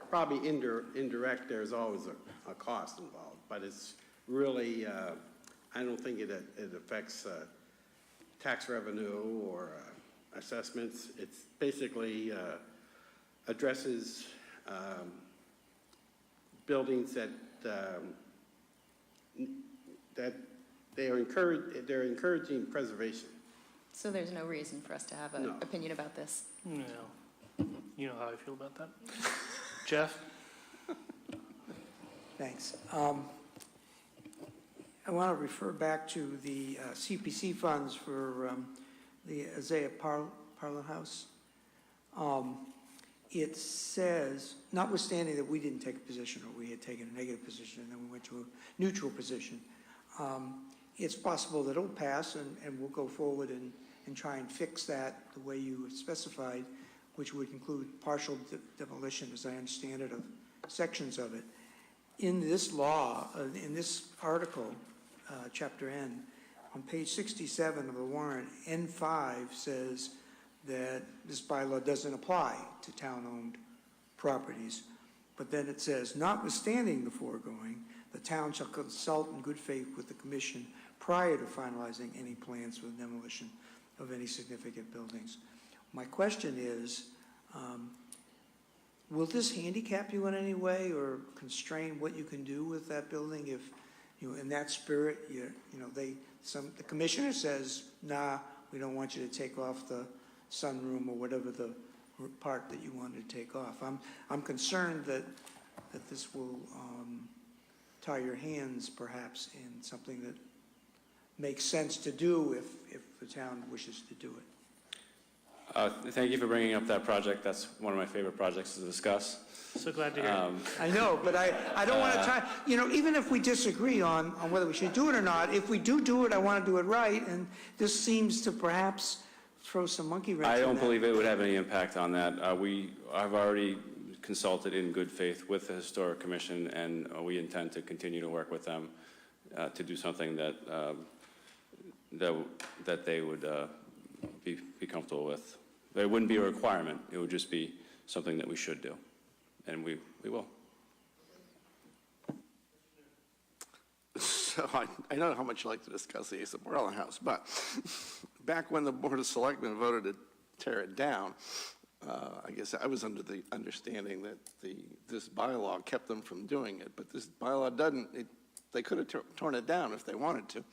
[SPEAKER 4] Probably indirect, there's always a cost involved, but it's really, I don't think it affects tax revenue or assessments. It's basically addresses buildings that they're encouraging preservation.
[SPEAKER 11] So there's no reason for us to have an
[SPEAKER 4] No.
[SPEAKER 11] opinion about this?
[SPEAKER 1] No. You know how I feel about that. Jeff?
[SPEAKER 2] Thanks. I want to refer back to the CPC funds for the Isaiah Parlor House. It says, notwithstanding that we didn't take a position, or we had taken a negative position, and then we went to a neutral position, it's possible that it'll pass, and we'll go forward and try and fix that the way you specified, which would include partial demolition, as I understand it, of sections of it. In this law, in this article, Chapter N, on page 67 of the warrant, N5 says that this bylaw doesn't apply to town-owned properties. But then it says, notwithstanding the foregoing, the town shall consult in good faith with the commission prior to finalizing any plans for the demolition of any significant buildings. My question is, will this handicap you in any way or constrain what you can do with that building if, in that spirit, the commissioner says, nah, we don't want you to take off the sunroom or whatever the part that you wanted to take off. I'm concerned that this will tie your hands perhaps in something that makes sense to do if the town wishes to do it.
[SPEAKER 3] Thank you for bringing up that project. That's one of my favorite projects to discuss.
[SPEAKER 1] So glad to hear it.
[SPEAKER 2] I know, but I don't want to try, even if we disagree on whether we should do it or not, if we do it, I want to do it right, and this seems to perhaps throw some monkey wrench in
[SPEAKER 3] I
[SPEAKER 2] that.
[SPEAKER 3] don't believe it would have any impact on that. I've already consulted in good faith with the Historic Commission, and we intend to continue to work with them to do something that they would be comfortable with. It wouldn't be a requirement. It would just be something that we should do, and we will.
[SPEAKER 8] So I know how much you like to discuss the Asa Borland House, but back when the Board of Selectmen voted to tear it down, I guess I was under the understanding that this bylaw kept them from doing it, but this bylaw doesn't. They could have torn it down if they wanted to.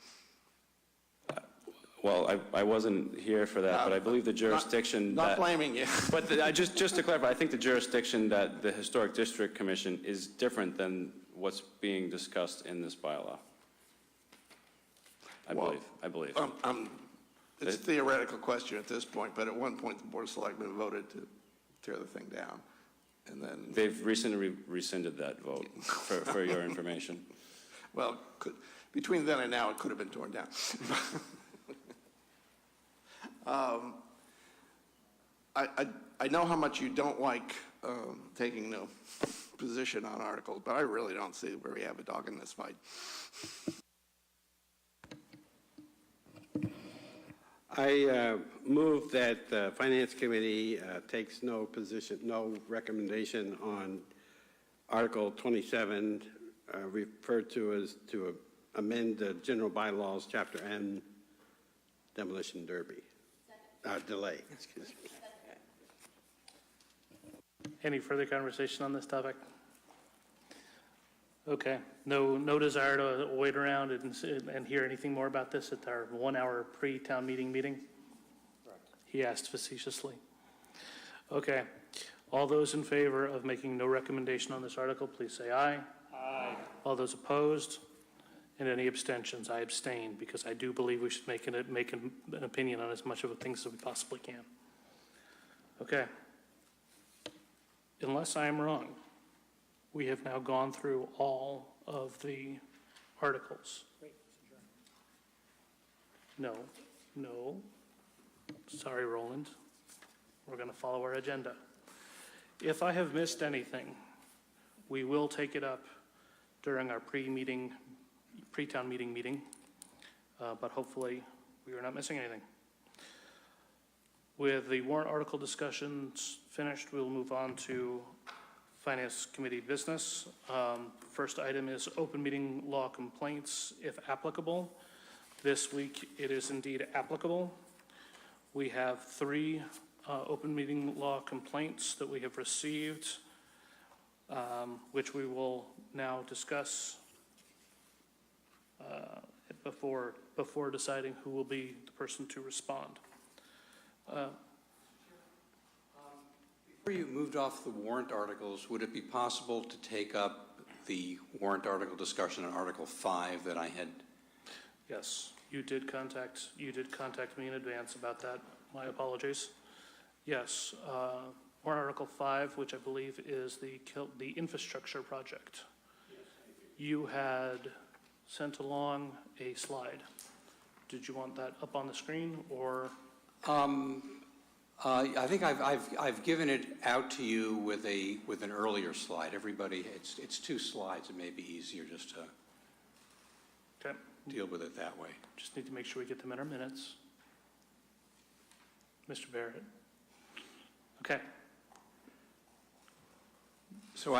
[SPEAKER 3] Well, I wasn't here for that, but I believe the jurisdiction
[SPEAKER 8] Not
[SPEAKER 3] that...
[SPEAKER 8] blaming you.
[SPEAKER 3] But just to clarify, I think the jurisdiction that the Historic District Commission is different than what's being discussed in this bylaw. I believe.
[SPEAKER 8] It's a theoretical question at this point, but at one point, the Board of Selectmen voted to tear the thing down, and then...
[SPEAKER 3] They've recently rescinded that vote, for your information.
[SPEAKER 8] Well, between then and now, it could have been torn down. I know how much you don't like taking no position on articles, but I really don't see where we have a dog in this fight.
[SPEAKER 4] I move that the Finance Committee takes no position, no recommendation on Article 27, referred to as to amend the general bylaws, Chapter N, demolition derby. Delay, excuse me.
[SPEAKER 1] Any further conversation on this topic? Okay, no desire to wait around and hear anything more about this at our 1 hour pre-town meeting? Correct. He asked facetiously. Okay, all those in favor of making no recommendation on this article, please say aye. Aye. All those opposed? And any abstentions? I abstain because I do believe we should make an opinion on as much of the things as we possibly can. Okay. Unless I am wrong, we have now gone through all of the articles. No. Sorry, Roland. We're going to follow our agenda. If I have missed anything, we will take it up during our pre-town meeting, but hopefully we are not missing anything. With the warrant article discussions finished, we'll move on to Finance Committee business. First item is open meeting law complaints, if applicable. This week, it is indeed applicable. We have 3 open meeting law complaints that we have received, which we will now discuss before deciding who will be the person to respond.
[SPEAKER 6] Before you moved off the warrant articles, would it be possible to take up the warrant article discussion on Article 5 that I had?
[SPEAKER 1] Yes, you did contact me in advance about that. My apologies. Yes, warrant Article 5, which I believe is the infrastructure project. You had sent along a slide. Did you want that up on the screen or?
[SPEAKER 6] I think I've given it out to you with an earlier slide. Everybody, it's 2 slides. It may be easier just to deal with it that way.
[SPEAKER 1] Just need to make sure we get them in our minutes. Mr. Barrett. Okay.
[SPEAKER 6] So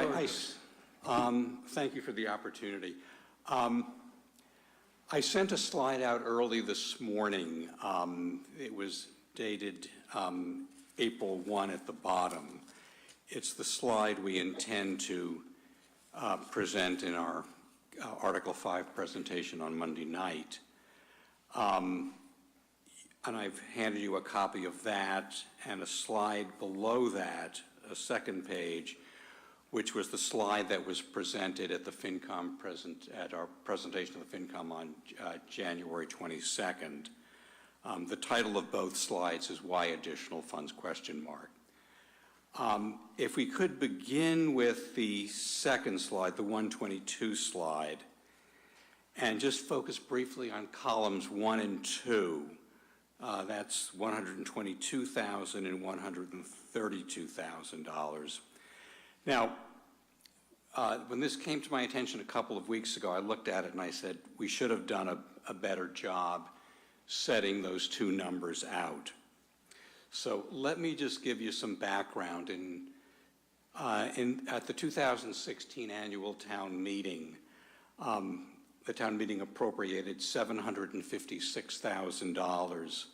[SPEAKER 6] thank you for the opportunity. I sent a slide out early this morning. It was dated April 1 at the bottom. It's the slide we intend to present in our Article 5 presentation on Monday night. And I've handed you a copy of that and a slide below that, a second page, which was the slide that was presented at the FinCom at our presentation of the FinCom on January 22nd. The title of both slides is Why Additional Funds ? If we could begin with the second slide, the 122 slide, and just focus briefly on columns 1 and 2. That's $122,000 and $132,000. Now, when this came to my attention a couple of weeks ago, I looked at it and I said, we should have done a better job setting those 2 numbers out. So let me just give you some background. At the 2016 annual town meeting, the town meeting appropriated $756,000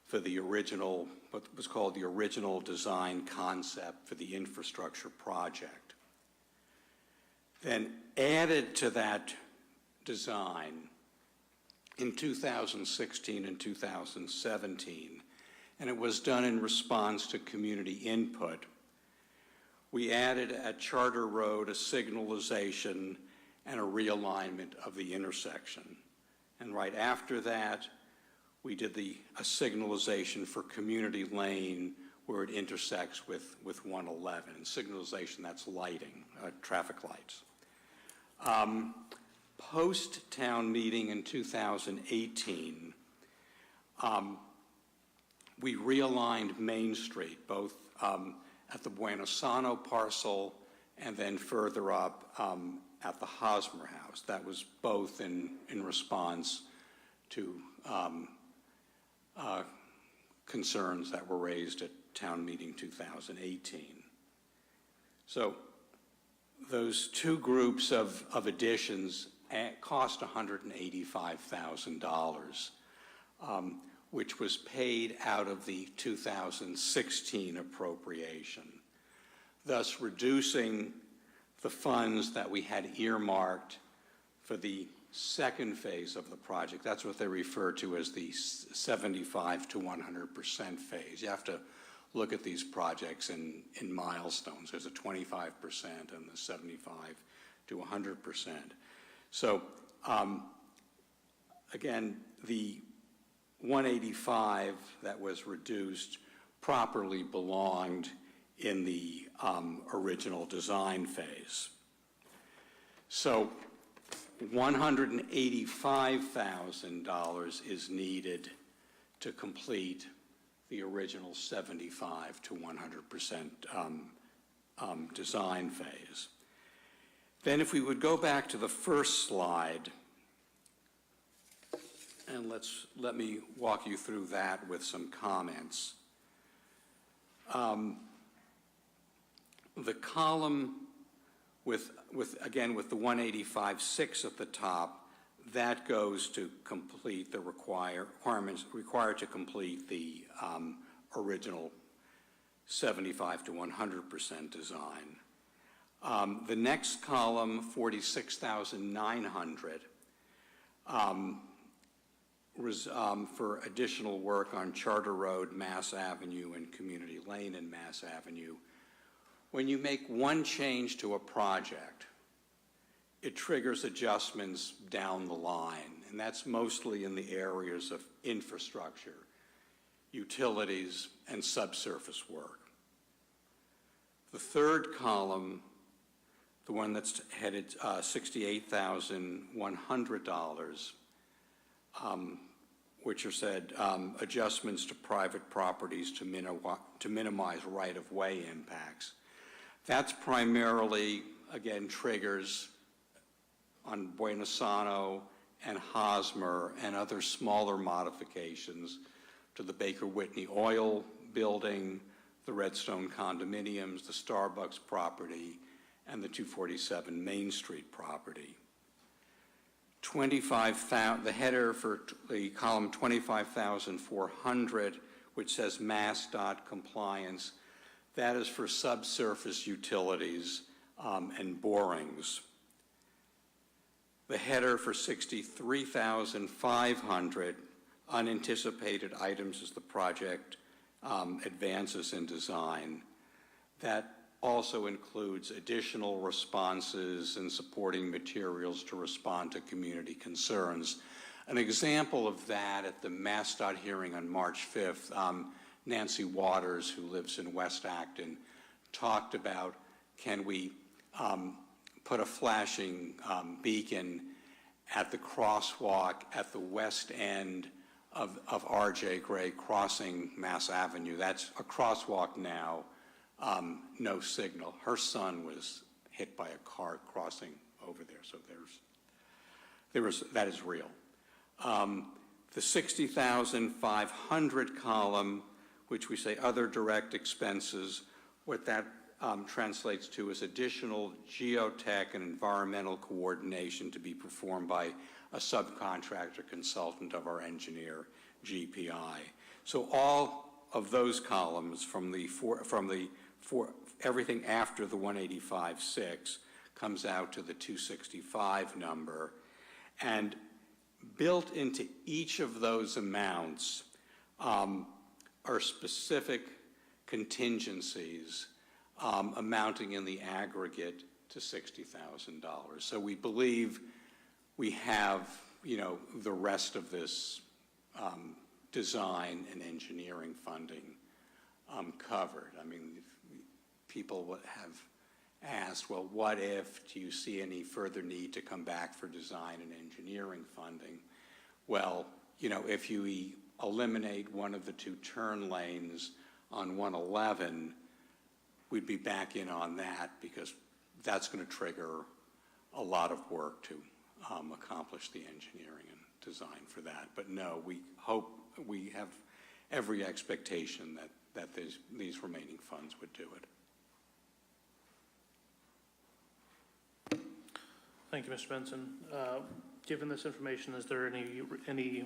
[SPEAKER 6] for the original, what was called the original design concept for the infrastructure project. Then added to that design in 2016 and 2017, and it was done in response to community input. We added at Charter Road a signalization and a realignment of the intersection. And right after that, we did a signalization for Community Lane where it intersects with 111. And signalization, that's lighting, traffic lights. Post-town meeting in 2018, we realigned Main Street, both at the Buenosano parcel and then further up at the Hosmer House. That was both in response to concerns that were raised at town meeting 2018. So those two groups of additions cost $185,000, which was paid out of the 2016 appropriation, thus reducing the funds that we had earmarked for the second phase of the project. That's what they refer to as the 75 to 100% phase. You have to look at these projects in milestones. There's a 25% and the 75 to 100%. So again, the 185 that was reduced properly belonged in the original design phase. So $185,000 is needed to complete the original 75 to 100% design phase. Then if we would go back to the first slide, and let me walk you through that with some comments. The column with the 185.6 at the top, that goes to complete the requirements required to complete the original 75 to 100% design. The next column, 46,900, was for additional work on Charter Road, Mass Avenue, and Community Lane and Mass Avenue. When you make one change to a project, it triggers adjustments down the line, and that's mostly in the areas of infrastructure, utilities, and subsurface work. The third column, the one that's headed $68,100, which are said adjustments to private properties to minimize right-of-way impacts. That's primarily, again, triggers on Buenosano and Hosmer and other smaller modifications to the Baker Whitney oil building, the Redstone condominiums, the Starbucks property, and the 247 Main Street property. The header for the column 25,400, which says MassDOT compliance, that is for subsurface utilities and borings. The header for 63,500, unanticipated items as the project advances in design. That also includes additional responses and supporting materials to respond to community concerns. An example of that at the MassDOT hearing on March 5th, Nancy Waters, who lives in West Acton, talked about, can we put a flashing beacon at the crosswalk at the west end of R.J. Gray crossing Mass Avenue. That's a crosswalk now, no signal. Her son was hit by a car crossing over there, so that is real. The 60,500 column, which we say other direct expenses, what that translates to is additional geotech and environmental coordination to be performed by a subcontractor consultant of our engineer, GPI. So all of those columns from everything after the 185.6 comes out to the 265 number. And built into each of those amounts are specific contingencies amounting in the aggregate to $60,000. So we believe we have, the rest of this design and engineering funding covered. I mean, people have asked, well, what if, do you see any further need to come back for design and engineering funding? Well, if you eliminate one of the two turn lanes on 111, we'd be back in on that because that's going to trigger a lot of work to accomplish the engineering and design for that. But no, we have every expectation that these remaining funds would do it.
[SPEAKER 1] Thank you, Mr. Benson. Given this information, is there any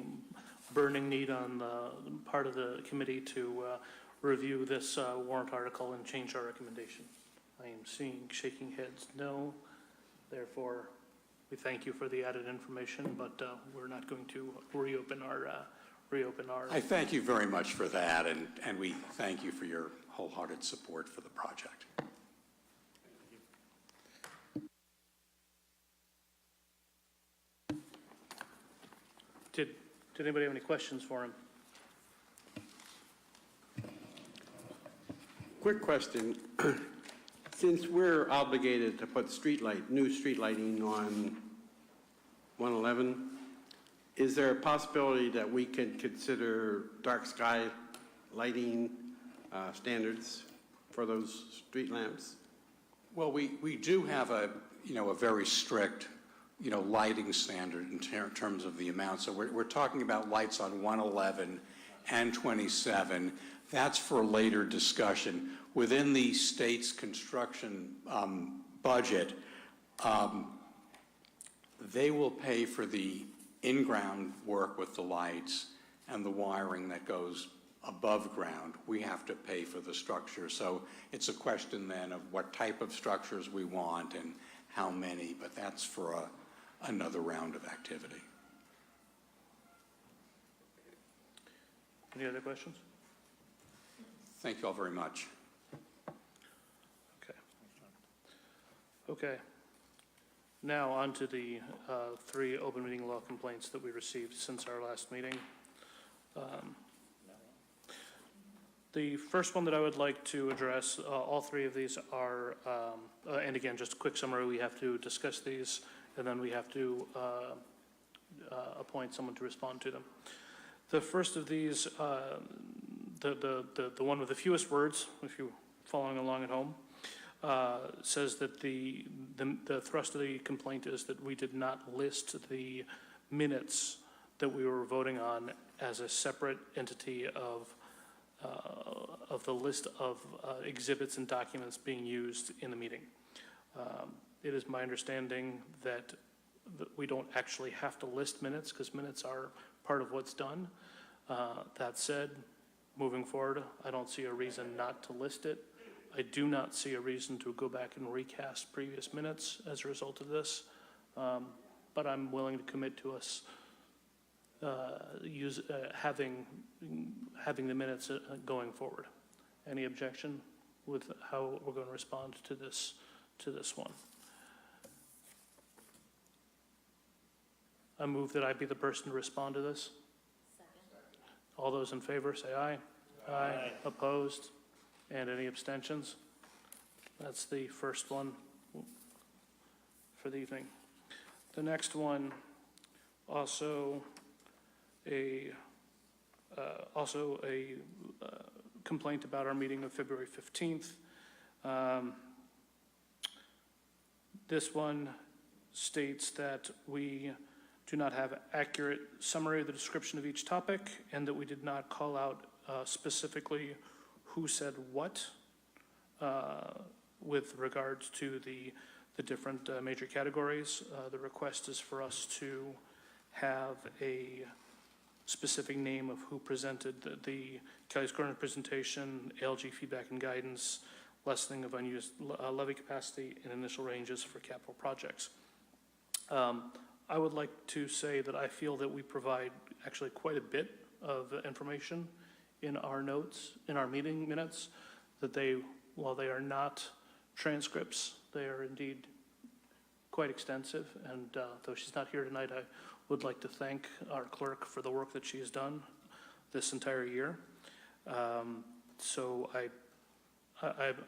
[SPEAKER 1] burning need on the part of the committee to review this warrant article and change our recommendation? I am seeing shaking heads no. Therefore, we thank you for the added information, but we're not going to reopen our.
[SPEAKER 6] I thank you very much for that, and we thank you for your wholehearted support for the project.
[SPEAKER 1] Did anybody have any questions for him?
[SPEAKER 4] Quick question. Since we're obligated to put new street lighting on 111, is there a possibility that we can consider dark sky lighting standards for those street lamps?
[SPEAKER 6] Well, we do have a very strict lighting standard in terms of the amount. So we're talking about lights on 111 and 27. That's for later discussion. Within the state's construction budget, they will pay for the in-ground work with the lights and the wiring that goes above ground. We have to pay for the structure. So it's a question then of what type of structures we want and how many, but that's for another round of activity.
[SPEAKER 1] Any other questions?
[SPEAKER 6] Thank you all very much.
[SPEAKER 1] Okay. Now on to the 3 open meeting law complaints that we received since our last meeting. The first one that I would like to address, all 3 of these are, and again, just a quick summary, we have to discuss these and then we have to appoint someone to respond to them. The first of these, the one with the fewest words, if you're following along at home, says that the thrust of the complaint is that we did not list the minutes that we were voting on as a separate entity of the list of exhibits and documents being used in the meeting. It is my understanding that we don't actually have to list minutes because minutes are part of what's done. That said, moving forward, I don't see a reason not to list it. I do not see a reason to go back and recast previous minutes as a result of this, but I'm willing to commit to us having the minutes going forward. Any objection with how we're going to respond to this one? I move that I be the person to respond to this. Second. All those in favor say aye. Aye. Opposed? And any abstentions? That's the first one for the evening. The next one, also a complaint about our meeting of February 15th. This one states that we do not have accurate summary of the description of each topic and that we did not call out specifically who said what with regards to the different major categories. The request is for us to have a specific name of who presented the Kelly's Corner presentation, ALG feedback and guidance, lessening of unused levy capacity, and initial ranges for capital projects. I would like to say that I feel that we provide actually quite a bit of information in our notes, in our meeting minutes, that they, while they are not transcripts, they are indeed quite extensive. And though she's not here tonight, I would like to thank our clerk for the work that she has done this entire year. So I'm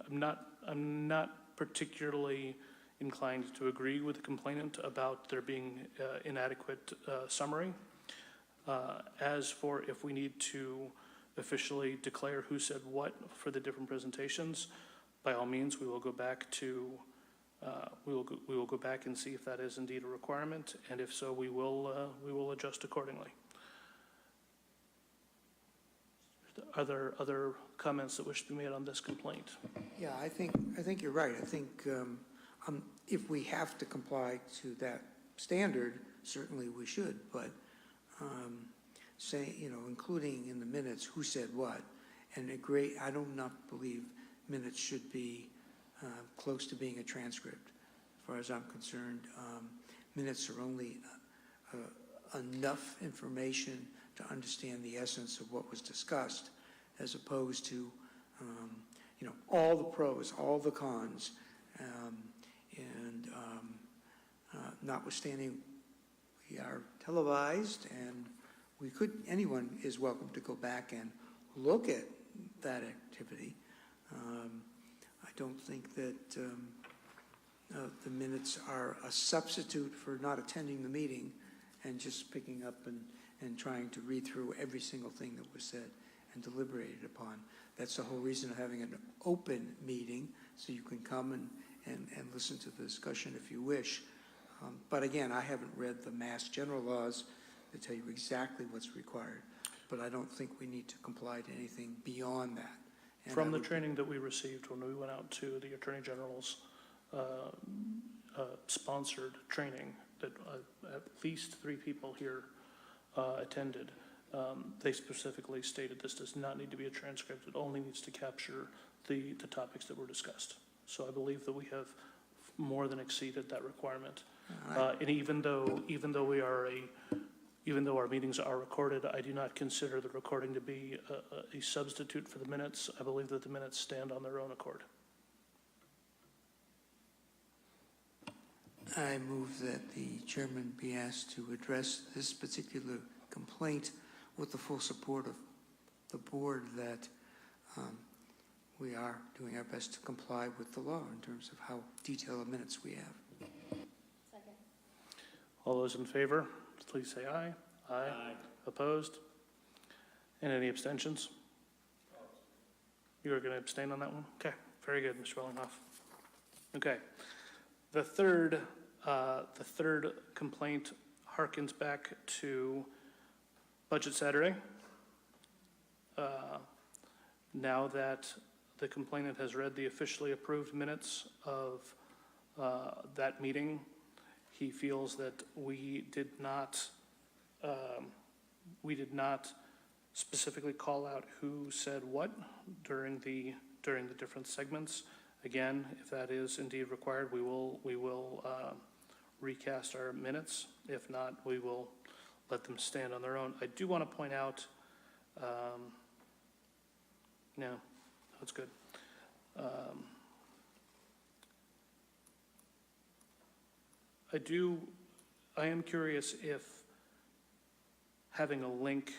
[SPEAKER 1] not particularly inclined to agree with the complainant about there being inadequate summary. As for if we need to officially declare who said what for the different presentations, by all means, we will go back to we will go back and see if that is indeed a requirement, and if so, we will adjust accordingly. Are there other comments that wish to be made on this complaint?
[SPEAKER 2] Yeah, I think you're right. I think if we have to comply to that standard, certainly we should, but say, including in the minutes who said what, and I do not believe minutes should be close to being a transcript. As far as I'm concerned, minutes are only enough information to understand the essence of what was discussed, as opposed to, all the pros, all the cons, and notwithstanding, we are televised, and anyone is welcome to go back and look at that activity. I don't think that the minutes are a substitute for not attending the meeting and just picking up and trying to read through every single thing that was said and deliberated upon. That's the whole reason of having an open meeting, so you can come and listen to the discussion if you wish. But again, I haven't read the Mass General Laws that tell you exactly what's required, but I don't think we need to comply to anything beyond that. And
[SPEAKER 1] From the training that we received when we went out to the Attorney General's sponsored training that at least 3 people here attended, they specifically stated this does not need to be a transcript. It only needs to capture the topics that were discussed. So I believe that we have more than exceeded that requirement. And even though our meetings are recorded, I do not consider the recording to be a substitute for the minutes. I believe that the minutes stand on their own accord.
[SPEAKER 2] I move that the chairman be asked to address this particular complaint with the full support of the board, that we are doing our best to comply with the law in terms of how detailed of minutes we have.
[SPEAKER 11] Second.
[SPEAKER 1] All those in favor, please say aye. Aye. Opposed? And any abstentions? You are going to abstain on that one? Okay, very good, Mr. Wellinghoff. Okay. The third complaint harkens back to Budget Saturday. Now that the complainant has read the officially approved minutes of that meeting, he feels that we did not specifically call out who said what during the different segments. Again, if that is indeed required, we will recast our minutes. If not, we will let them stand on their own. I do want to point out, no, that's good. I am curious if having a link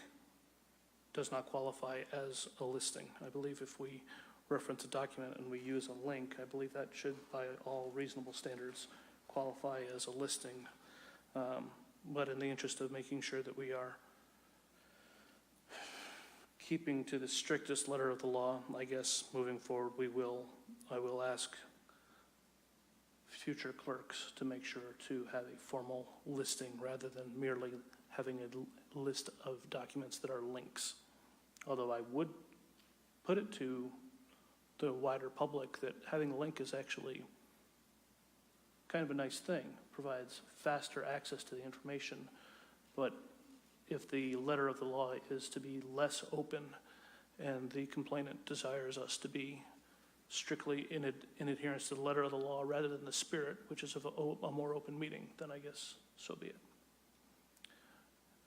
[SPEAKER 1] does not qualify as a listing. I believe if we reference a document and we use a link, I believe that should, by all reasonable standards, qualify as a listing. But in the interest of making sure that we are keeping to the strictest letter of the law, I guess moving forward, I will ask future clerks to make sure to have a formal listing rather than merely having a list of documents that are links. Although I would put it to the wider public that having a link is actually kind of a nice thing, provides faster access to the information. But if the letter of the law is to be less open and the complainant desires us to be strictly in adherence to the letter of the law rather than the spirit, which is of a more open meeting, then I guess so be it.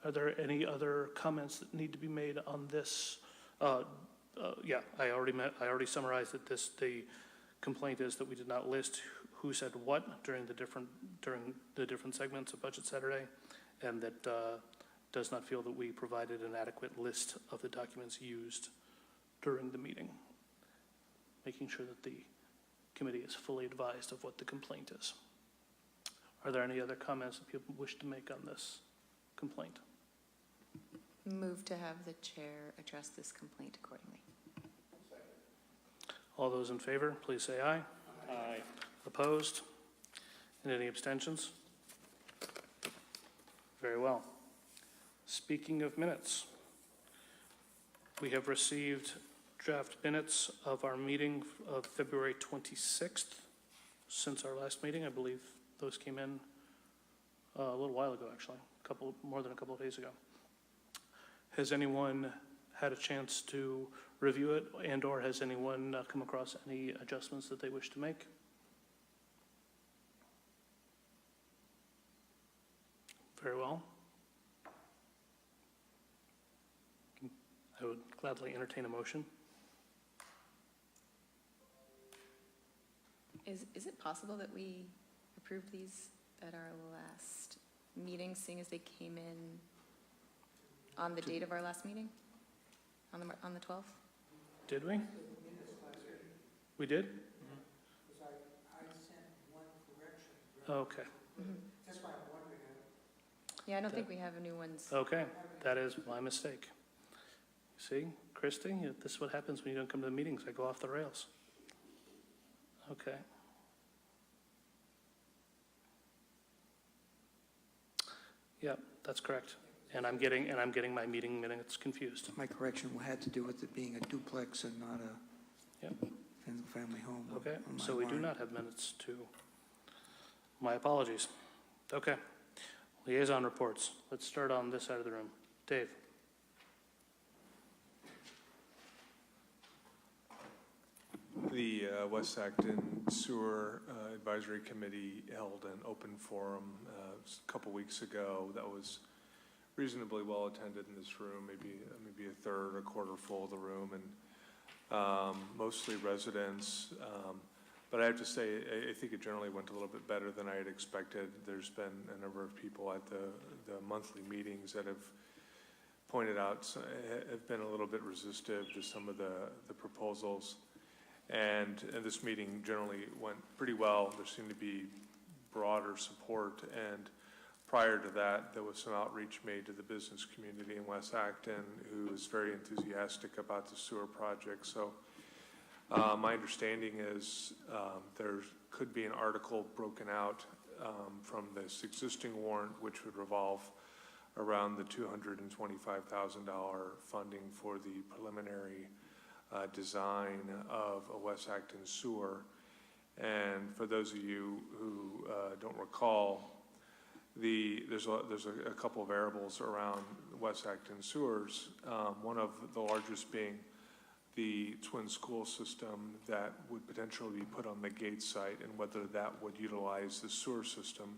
[SPEAKER 1] Are there any other comments that need to be made on this? Yeah, I already summarized that the complaint is that we did not list who said what during the different segments of Budget Saturday, and that does not feel that we provided an adequate list of the documents used during the meeting, making sure that the committee is fully advised of what the complaint is. Are there any other comments that people wish to make on this complaint?
[SPEAKER 11] Move to have the chair address this complaint accordingly.
[SPEAKER 1] All those in favor, please say aye.
[SPEAKER 10] Aye.
[SPEAKER 1] Opposed? And any abstentions? Very well. Speaking of minutes, we have received draft minutes of our meeting of February 26th. Since our last meeting, I believe those came in a little while ago, actually, more than a couple of days ago. Has anyone had a chance to review it, and/or has anyone come across any adjustments that they wish to make? Very well. I would gladly entertain a motion.
[SPEAKER 11] Is it possible that we approved these at our last meeting, seeing as they came in on the date of our last meeting? On the 12th?
[SPEAKER 1] Did we? We did?
[SPEAKER 2] I sent one correction.
[SPEAKER 1] Okay.
[SPEAKER 2] That's why I'm wondering.
[SPEAKER 11] Yeah, I don't think we have new ones.
[SPEAKER 1] Okay, that is my mistake. See, Christy, this is what happens when you don't come to the meetings. I go off the rails. Okay. Yep, that's correct. And I'm getting my meeting minutes confused.
[SPEAKER 2] My correction had to do with it being a duplex and not a
[SPEAKER 1] Yep.
[SPEAKER 2] family home.
[SPEAKER 1] Okay,
[SPEAKER 2] on my
[SPEAKER 1] so we do
[SPEAKER 2] warrant.
[SPEAKER 1] not have minutes to, my apologies. Okay. Liaison reports. Let's start on this side of the room. Dave.
[SPEAKER 5] The West Acton Sewer Advisory Committee held an open forum a couple weeks ago that was reasonably well attended in this room, maybe a third or quarter full of the room, and mostly residents. But I have to say, I think it generally went a little bit better than I had expected. There's been a number of people at the monthly meetings that have pointed out, have been a little bit resistive to some of the proposals. And this meeting generally went pretty well. There seemed to be broader support. And prior to that, there was some outreach made to the business community in West Acton, who was very enthusiastic about the sewer project. So my understanding is there could be an article broken out from this existing warrant, which would revolve around the $225,000 funding for the preliminary design of a West Acton sewer. And for those of you who don't recall, there's a couple of variables around West Acton sewers. One of the largest being the twin school system that would potentially be put on the gate site, and whether that would utilize the sewer system,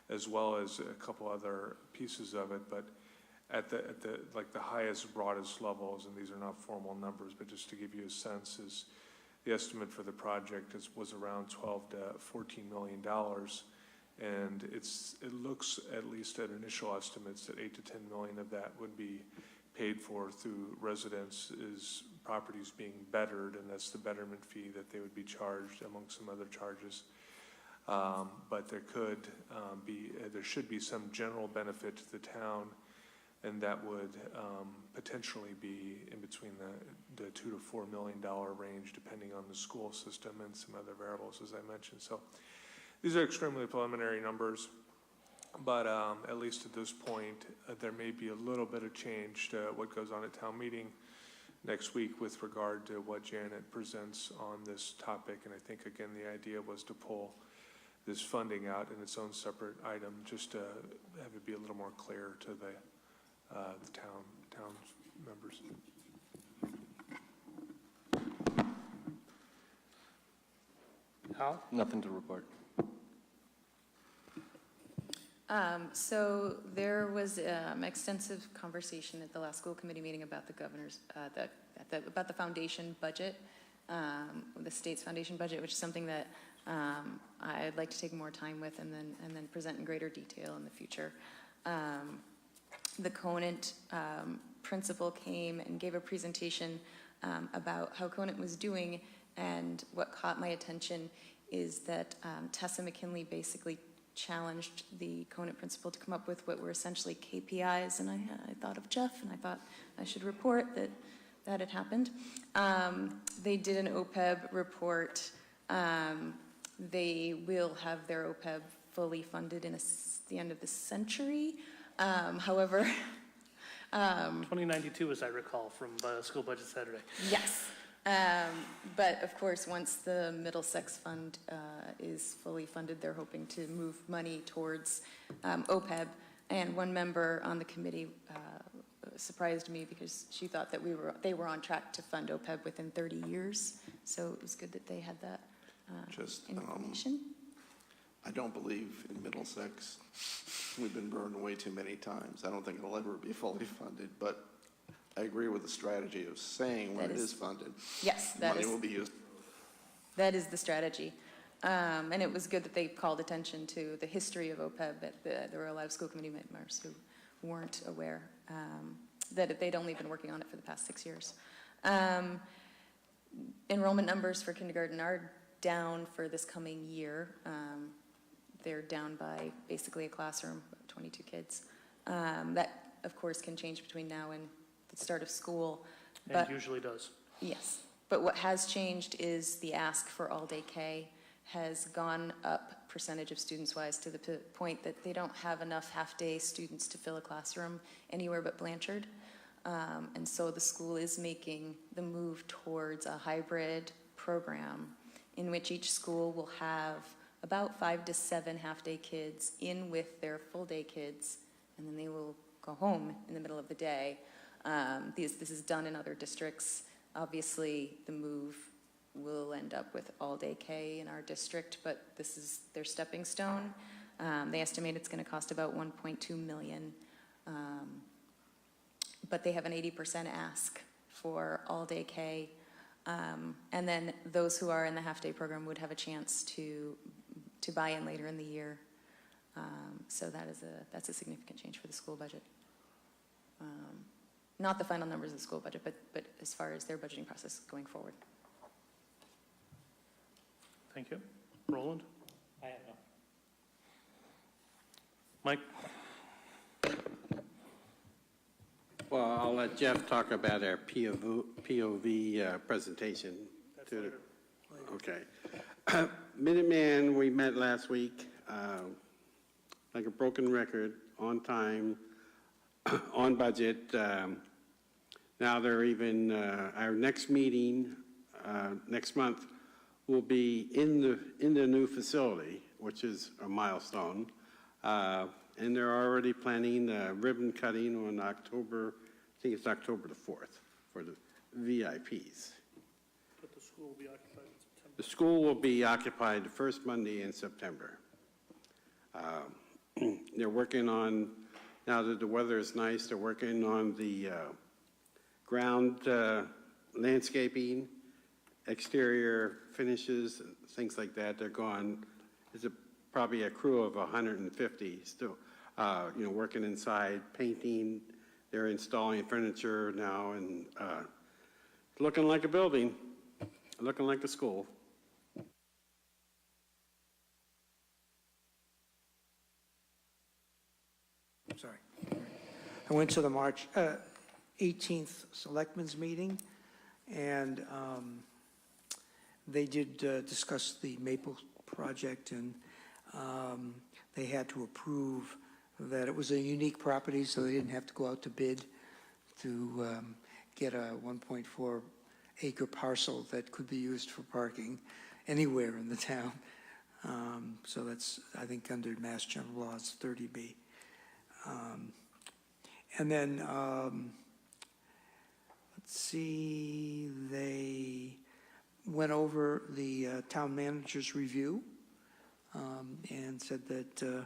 [SPEAKER 5] as well as a couple other pieces of it. But at the highest, broadest levels, and these are not formal numbers, but just to give you a sense, is the estimate for the project was around $12 to $14 million. And it looks, at least at initial estimates, that 8 to 10 million of that would be paid for through residents' properties being bettered, and that's the betterment fee that they would be charged among some other charges. But there should be some general benefit to the town, and that would potentially be in between the $2 to $4 million range, depending on the school system and some other variables, as I mentioned. So these are extremely preliminary numbers, but at least at this point, there may be a little bit of change to what goes on at town meeting next week with regard to what Janet presents on this topic. And I think, again, the idea was to pull this funding out in its own separate item, just to have it be a little more clear to the town's members.
[SPEAKER 1] Hal?
[SPEAKER 9] Nothing to report.
[SPEAKER 11] So there was extensive conversation at the last school committee meeting about the governor's, about the foundation budget, the state's foundation budget, which is something that I'd like to take more time with and then present in greater detail in the future. The Conant principal came and gave a presentation about how Conant was doing, and what caught my attention is that Tessa McKinley basically challenged the Conant principal to come up with what were essentially KPIs, and I thought of Jeff, and I thought I should report that that had happened. They did an OPEB report. They will have their OPEB fully funded in the end of the century. However,
[SPEAKER 1] 2092, as I recall, from School Budget Saturday.
[SPEAKER 11] yes. But of course, once the Middlesex Fund is fully funded, they're hoping to move money towards OPEB. And one member on the committee surprised me because she thought that they were on track to fund OPEB within 30 years. So it was good that they had that information.
[SPEAKER 8] I don't believe in Middlesex. We've been burned way too many times. I don't think it'll ever be fully funded, but I agree with the strategy of saying when it is funded.
[SPEAKER 11] Yes,
[SPEAKER 8] Money will be used.
[SPEAKER 11] that is the strategy. And it was good that they called attention to the history of OPEB. There were a lot of school committee members who weren't aware that they'd only been working on it for the past 6 years. Enrollment numbers for kindergarten are down for this coming year. They're down by basically a classroom, about 22 kids. That, of course, can change between now and the start of school.
[SPEAKER 1] And usually does.
[SPEAKER 11] Yes, but what has changed is the ask for all-day K has gone up percentage of students-wise to the point that they don't have enough half-day students to fill a classroom anywhere but Blanchard. And so the school is making the move towards a hybrid program in which each school will have about 5 to 7 half-day kids in with their full-day kids, and then they will go home in the middle of the day. This is done in other districts. Obviously, the move will end up with all-day K in our district, but this is their stepping stone. They estimate it's going to cost about $1.2 million, but they have an 80% ask for all-day K. And then those who are in the half-day program would have a chance to buy in later in the year. So that's a significant change for the school budget. Not the final numbers of the school budget, but as far as their budgeting process going forward.
[SPEAKER 1] Thank you. Roland?
[SPEAKER 10] I have no.
[SPEAKER 1] Mike?
[SPEAKER 4] Well, I'll let Jeff talk about our POV presentation. Okay. Minuteman, we met last week, like a broken record, on time, on budget. Now they're even, our next meeting next month will be in the new facility, which is a milestone. And they're already planning ribbon cutting on October, I think it's October the 4th for the VIPs.
[SPEAKER 1] But the school will be occupied in September.
[SPEAKER 4] The school will be occupied the first Monday in September. They're working on, now that the weather is nice, they're working on the ground landscaping, exterior finishes, and things like that. They're going, it's probably a crew of 150 still, working inside, painting. They're installing furniture now, and looking like a building, looking like a school.
[SPEAKER 2] Sorry. I went to the March 18th Selectmen's meeting, and they did discuss the Maple project, and they had to approve that it was a unique property, so they didn't have to go out to bid to get a 1.4 acre parcel that could be used for parking anywhere in the town. So that's, I think, under Mass General Laws 30B. And then, let's see, they went over the town manager's review and said that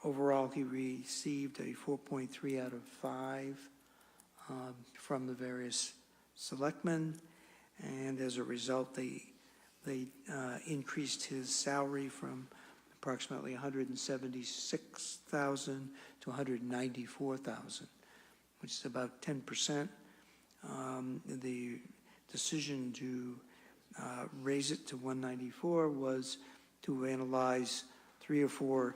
[SPEAKER 2] overall he received a 4.3 out of 5 from the various selectmen, and as a result, they increased his salary from approximately $176,000 to $194,000, which is about 10%. The decision to raise it to 194 was to analyze 3 or 4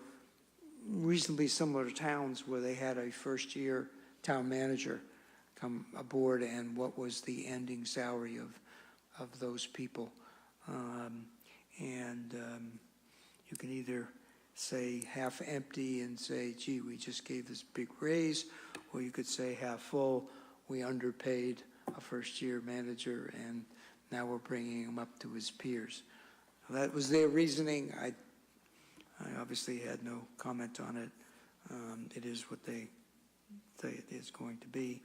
[SPEAKER 2] reasonably similar towns where they had a first-year town manager come aboard, and what was the ending salary of those people. You can either say half empty and say, gee, we just gave this big raise, or you could say half full, we underpaid a first-year manager and now we're bringing him up to his peers. So that was their reasoning. I obviously had no comment on it. It is what they say it is going to be.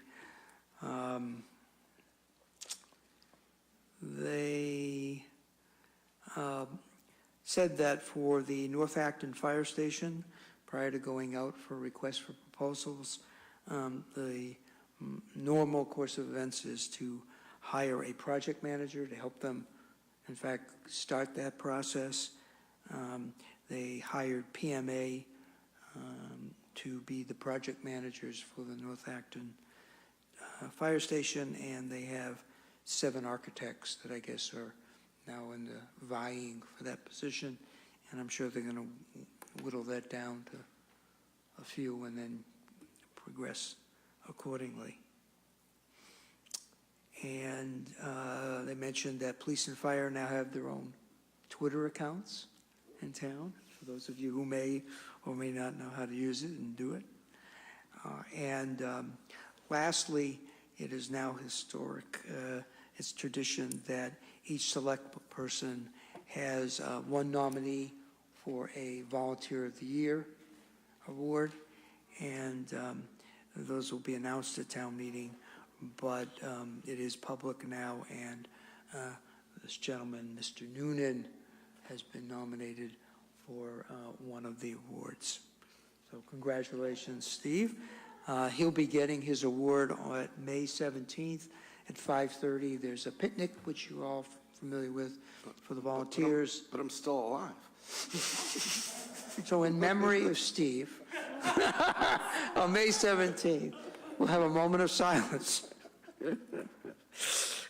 [SPEAKER 2] They said that for the North Acton Fire Station, prior to going out for requests for proposals, the normal course of events is to hire a project manager to help them, in fact, start that process. They hired PMA to be the project managers for the North Acton Fire Station, and they have 7 architects that I guess are now in the vying for that position, and I'm sure they're going to whittle that down to a few and then progress accordingly. And they mentioned that police and fire now have their own Twitter accounts in town, for those of you who may or may not know how to use it and do it. Lastly, it is now historic. It's tradition that each select person has 1 nominee for a Volunteer of the Year award, and those will be announced at town meeting, but it is public now, and this gentleman, Mr. Noonan, has been nominated for one of the awards. So congratulations, Steve. He'll be getting his award on May 17th at 5:30. There's a picnic, which you're all familiar with, for the volunteers.
[SPEAKER 8] But I'm still alive.
[SPEAKER 2] So in memory of Steve, on May 17th, we'll have a moment of silence.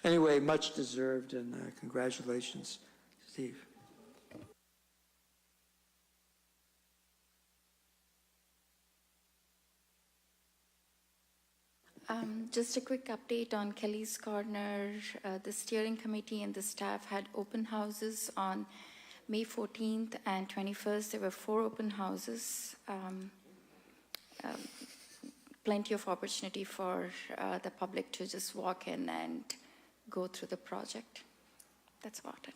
[SPEAKER 2] Anyway, much deserved, and congratulations, Steve.
[SPEAKER 12] Just a quick update on Kelly's Corner. The steering committee and the staff had open houses on May 14th and 21st. There were 4 open houses. Plenty of opportunity for the public to just walk in and go through the project. That's about it.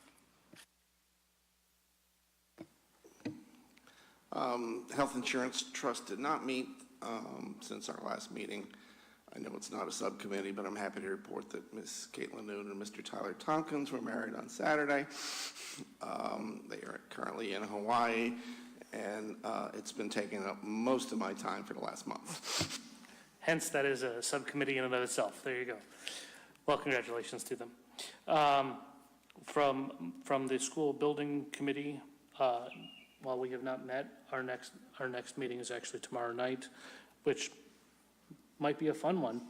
[SPEAKER 8] Health Insurance Trust did not meet since our last meeting. I know it's not a subcommittee, but I'm happy to report that Ms. Caitlin Noon and Mr. Tyler Tompkins were married on Saturday. They are currently in Hawaii, and it's been taking up most of my time for the last month.
[SPEAKER 1] Hence, that is a subcommittee in and of itself. There you go. Well, congratulations to them. From the school building committee, while we have not met, our next meeting is actually tomorrow night, which might be a fun one.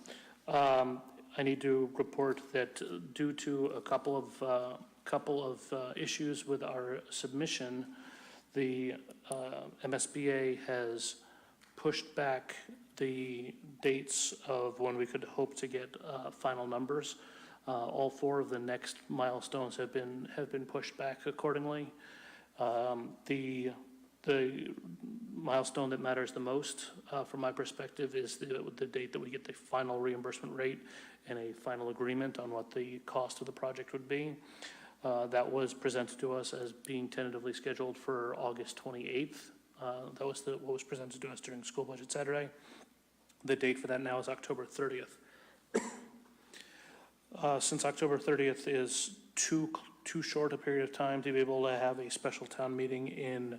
[SPEAKER 1] I need to report that due to a couple of issues with our submission, the MSBA has pushed back the dates of when we could hope to get final numbers. All 4 of the next milestones have been pushed back accordingly. The milestone that matters the most, from my perspective, is the date that we get the final reimbursement rate and a final agreement on what the cost of the project would be. That was presented to us as being tentatively scheduled for August 28th. That was what was presented to us during School Budget Saturday. The date for that now is October 30th. Since October 30th is too too short a period of time to be able to have a special town meeting in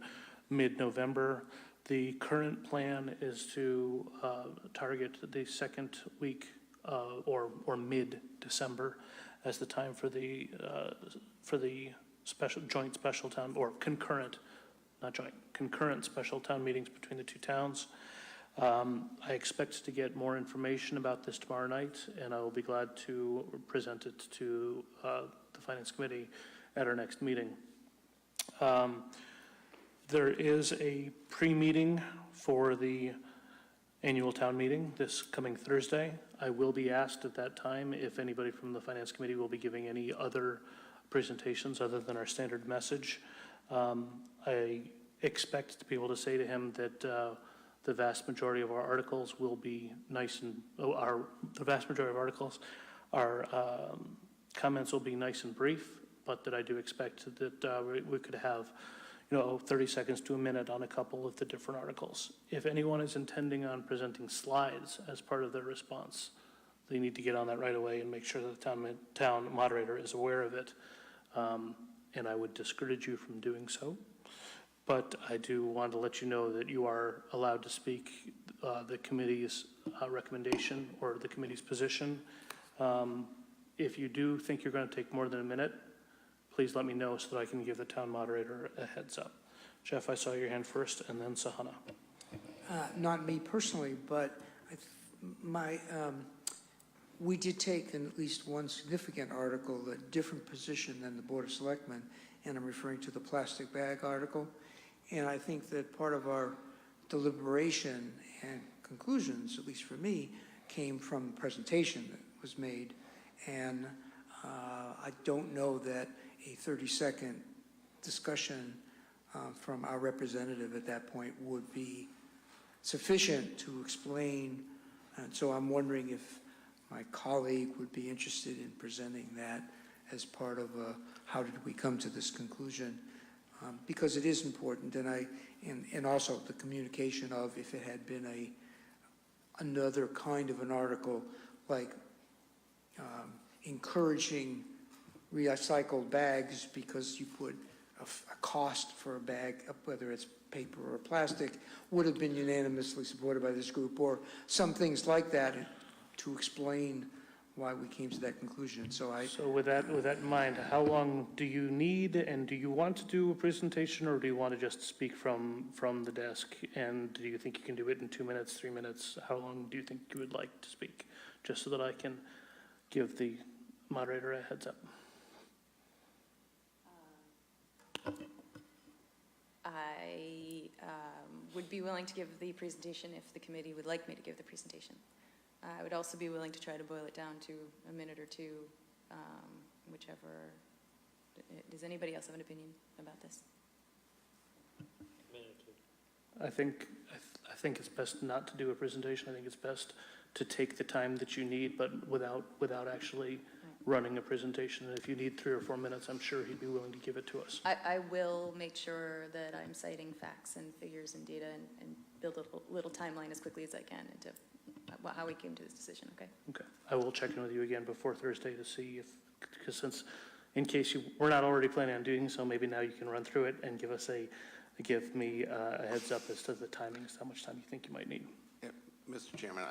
[SPEAKER 1] mid-November. The current plan is to target the second week or mid-December as the time for the joint special town, or concurrent, not joint, concurrent special town meetings between the two towns. I expect to get more information about this tomorrow night, and I will be glad to present it to the Finance Committee at our next meeting. There is a pre-meeting for the annual town meeting this coming Thursday. I will be asked at that time if anybody from the Finance Committee will be giving any other presentations other than our standard message. I expect to be able to say to him that the vast majority of our articles will be nice and, the vast majority of articles, our comments will be nice and brief, but that I do expect that we could have 30 seconds to a minute on a couple of the different articles. If anyone is intending on presenting slides as part of their response, they need to get on that right away and make sure that the town moderator is aware of it. And I would discourage you from doing so. But I do want to let you know that you are allowed to speak the committee's recommendation or the committee's position. If you do think you're going to take more than a minute, please let me know so that I can give the town moderator a heads up. Jeff, I saw your hand first, and then Sahana.
[SPEAKER 2] Not me personally, but we did take in at least one significant article, a different position than the Board of Selectmen, and I'm referring to the plastic bag article. And I think that part of our deliberation and conclusions, at least for me, came from the presentation that was made. And I don't know that a 30-second discussion from our representative at that point would be sufficient to explain. And so I'm wondering if my colleague would be interested in presenting that as part of how did we come to this conclusion, because it is important, and also the communication of if it had been another kind of an article like encouraging recycled bags because you put a cost for a bag, whether it's paper or plastic, would have been unanimously supported by this group, or some things like that to explain why we came to that conclusion. So
[SPEAKER 1] with that in mind, how long do you need, and do you want to do a presentation, or do you want to just speak from the desk? And do you think you can do it in 2 minutes, 3 minutes? How long do you think you would like to speak? Just so that I can give the moderator a heads up.
[SPEAKER 11] I would be willing to give the presentation if the committee would like me to give the presentation. I would also be willing to try to boil it down to a minute or two, whichever. Does anybody else have an opinion about this?
[SPEAKER 1] I think it's best not to do a presentation. I think it's best to take the time that you need, but without actually running a presentation. And if you need 3 or 4 minutes, I'm sure he'd be willing to give it to us.
[SPEAKER 11] I will make sure that I'm citing facts and figures and data and build a little timeline as quickly as I can into how we came to this decision, okay? Okay. I will check in with you again before Thursday to see because since, in case you were not already planning on doing so, maybe now you can run through it and give me a heads up as to the timings, how much time you think you might need.
[SPEAKER 8] Yeah, Mr. Chairman,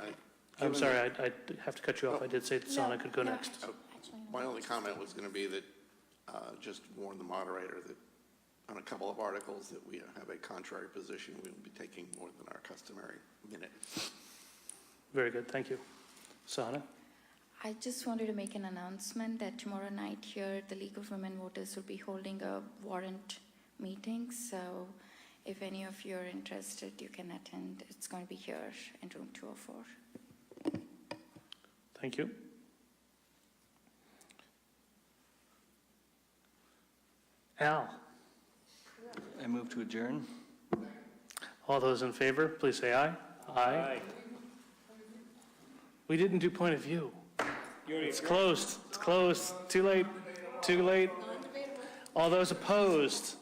[SPEAKER 1] I'm sorry, I have to cut you off. I did say that Sana could go next.
[SPEAKER 8] My only comment was going to be that just warn the moderator that on a couple of articles that we have a contrary position, we will be taking more than our customary minute.
[SPEAKER 1] Very good, thank you. Sana?
[SPEAKER 12] I just wanted to make an announcement that tomorrow night here, the League of Women Voters will be holding a warrant meeting. So if any of you are interested, you can attend. It's going to be here in room 204.
[SPEAKER 1] Thank you. Al?
[SPEAKER 9] I move to adjourn.
[SPEAKER 1] All those in favor, please say aye. Aye. We didn't do point of view. It's closed. It's closed. Too late. Too late. All those opposed?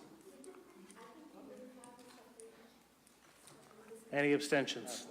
[SPEAKER 1] Any abstentions?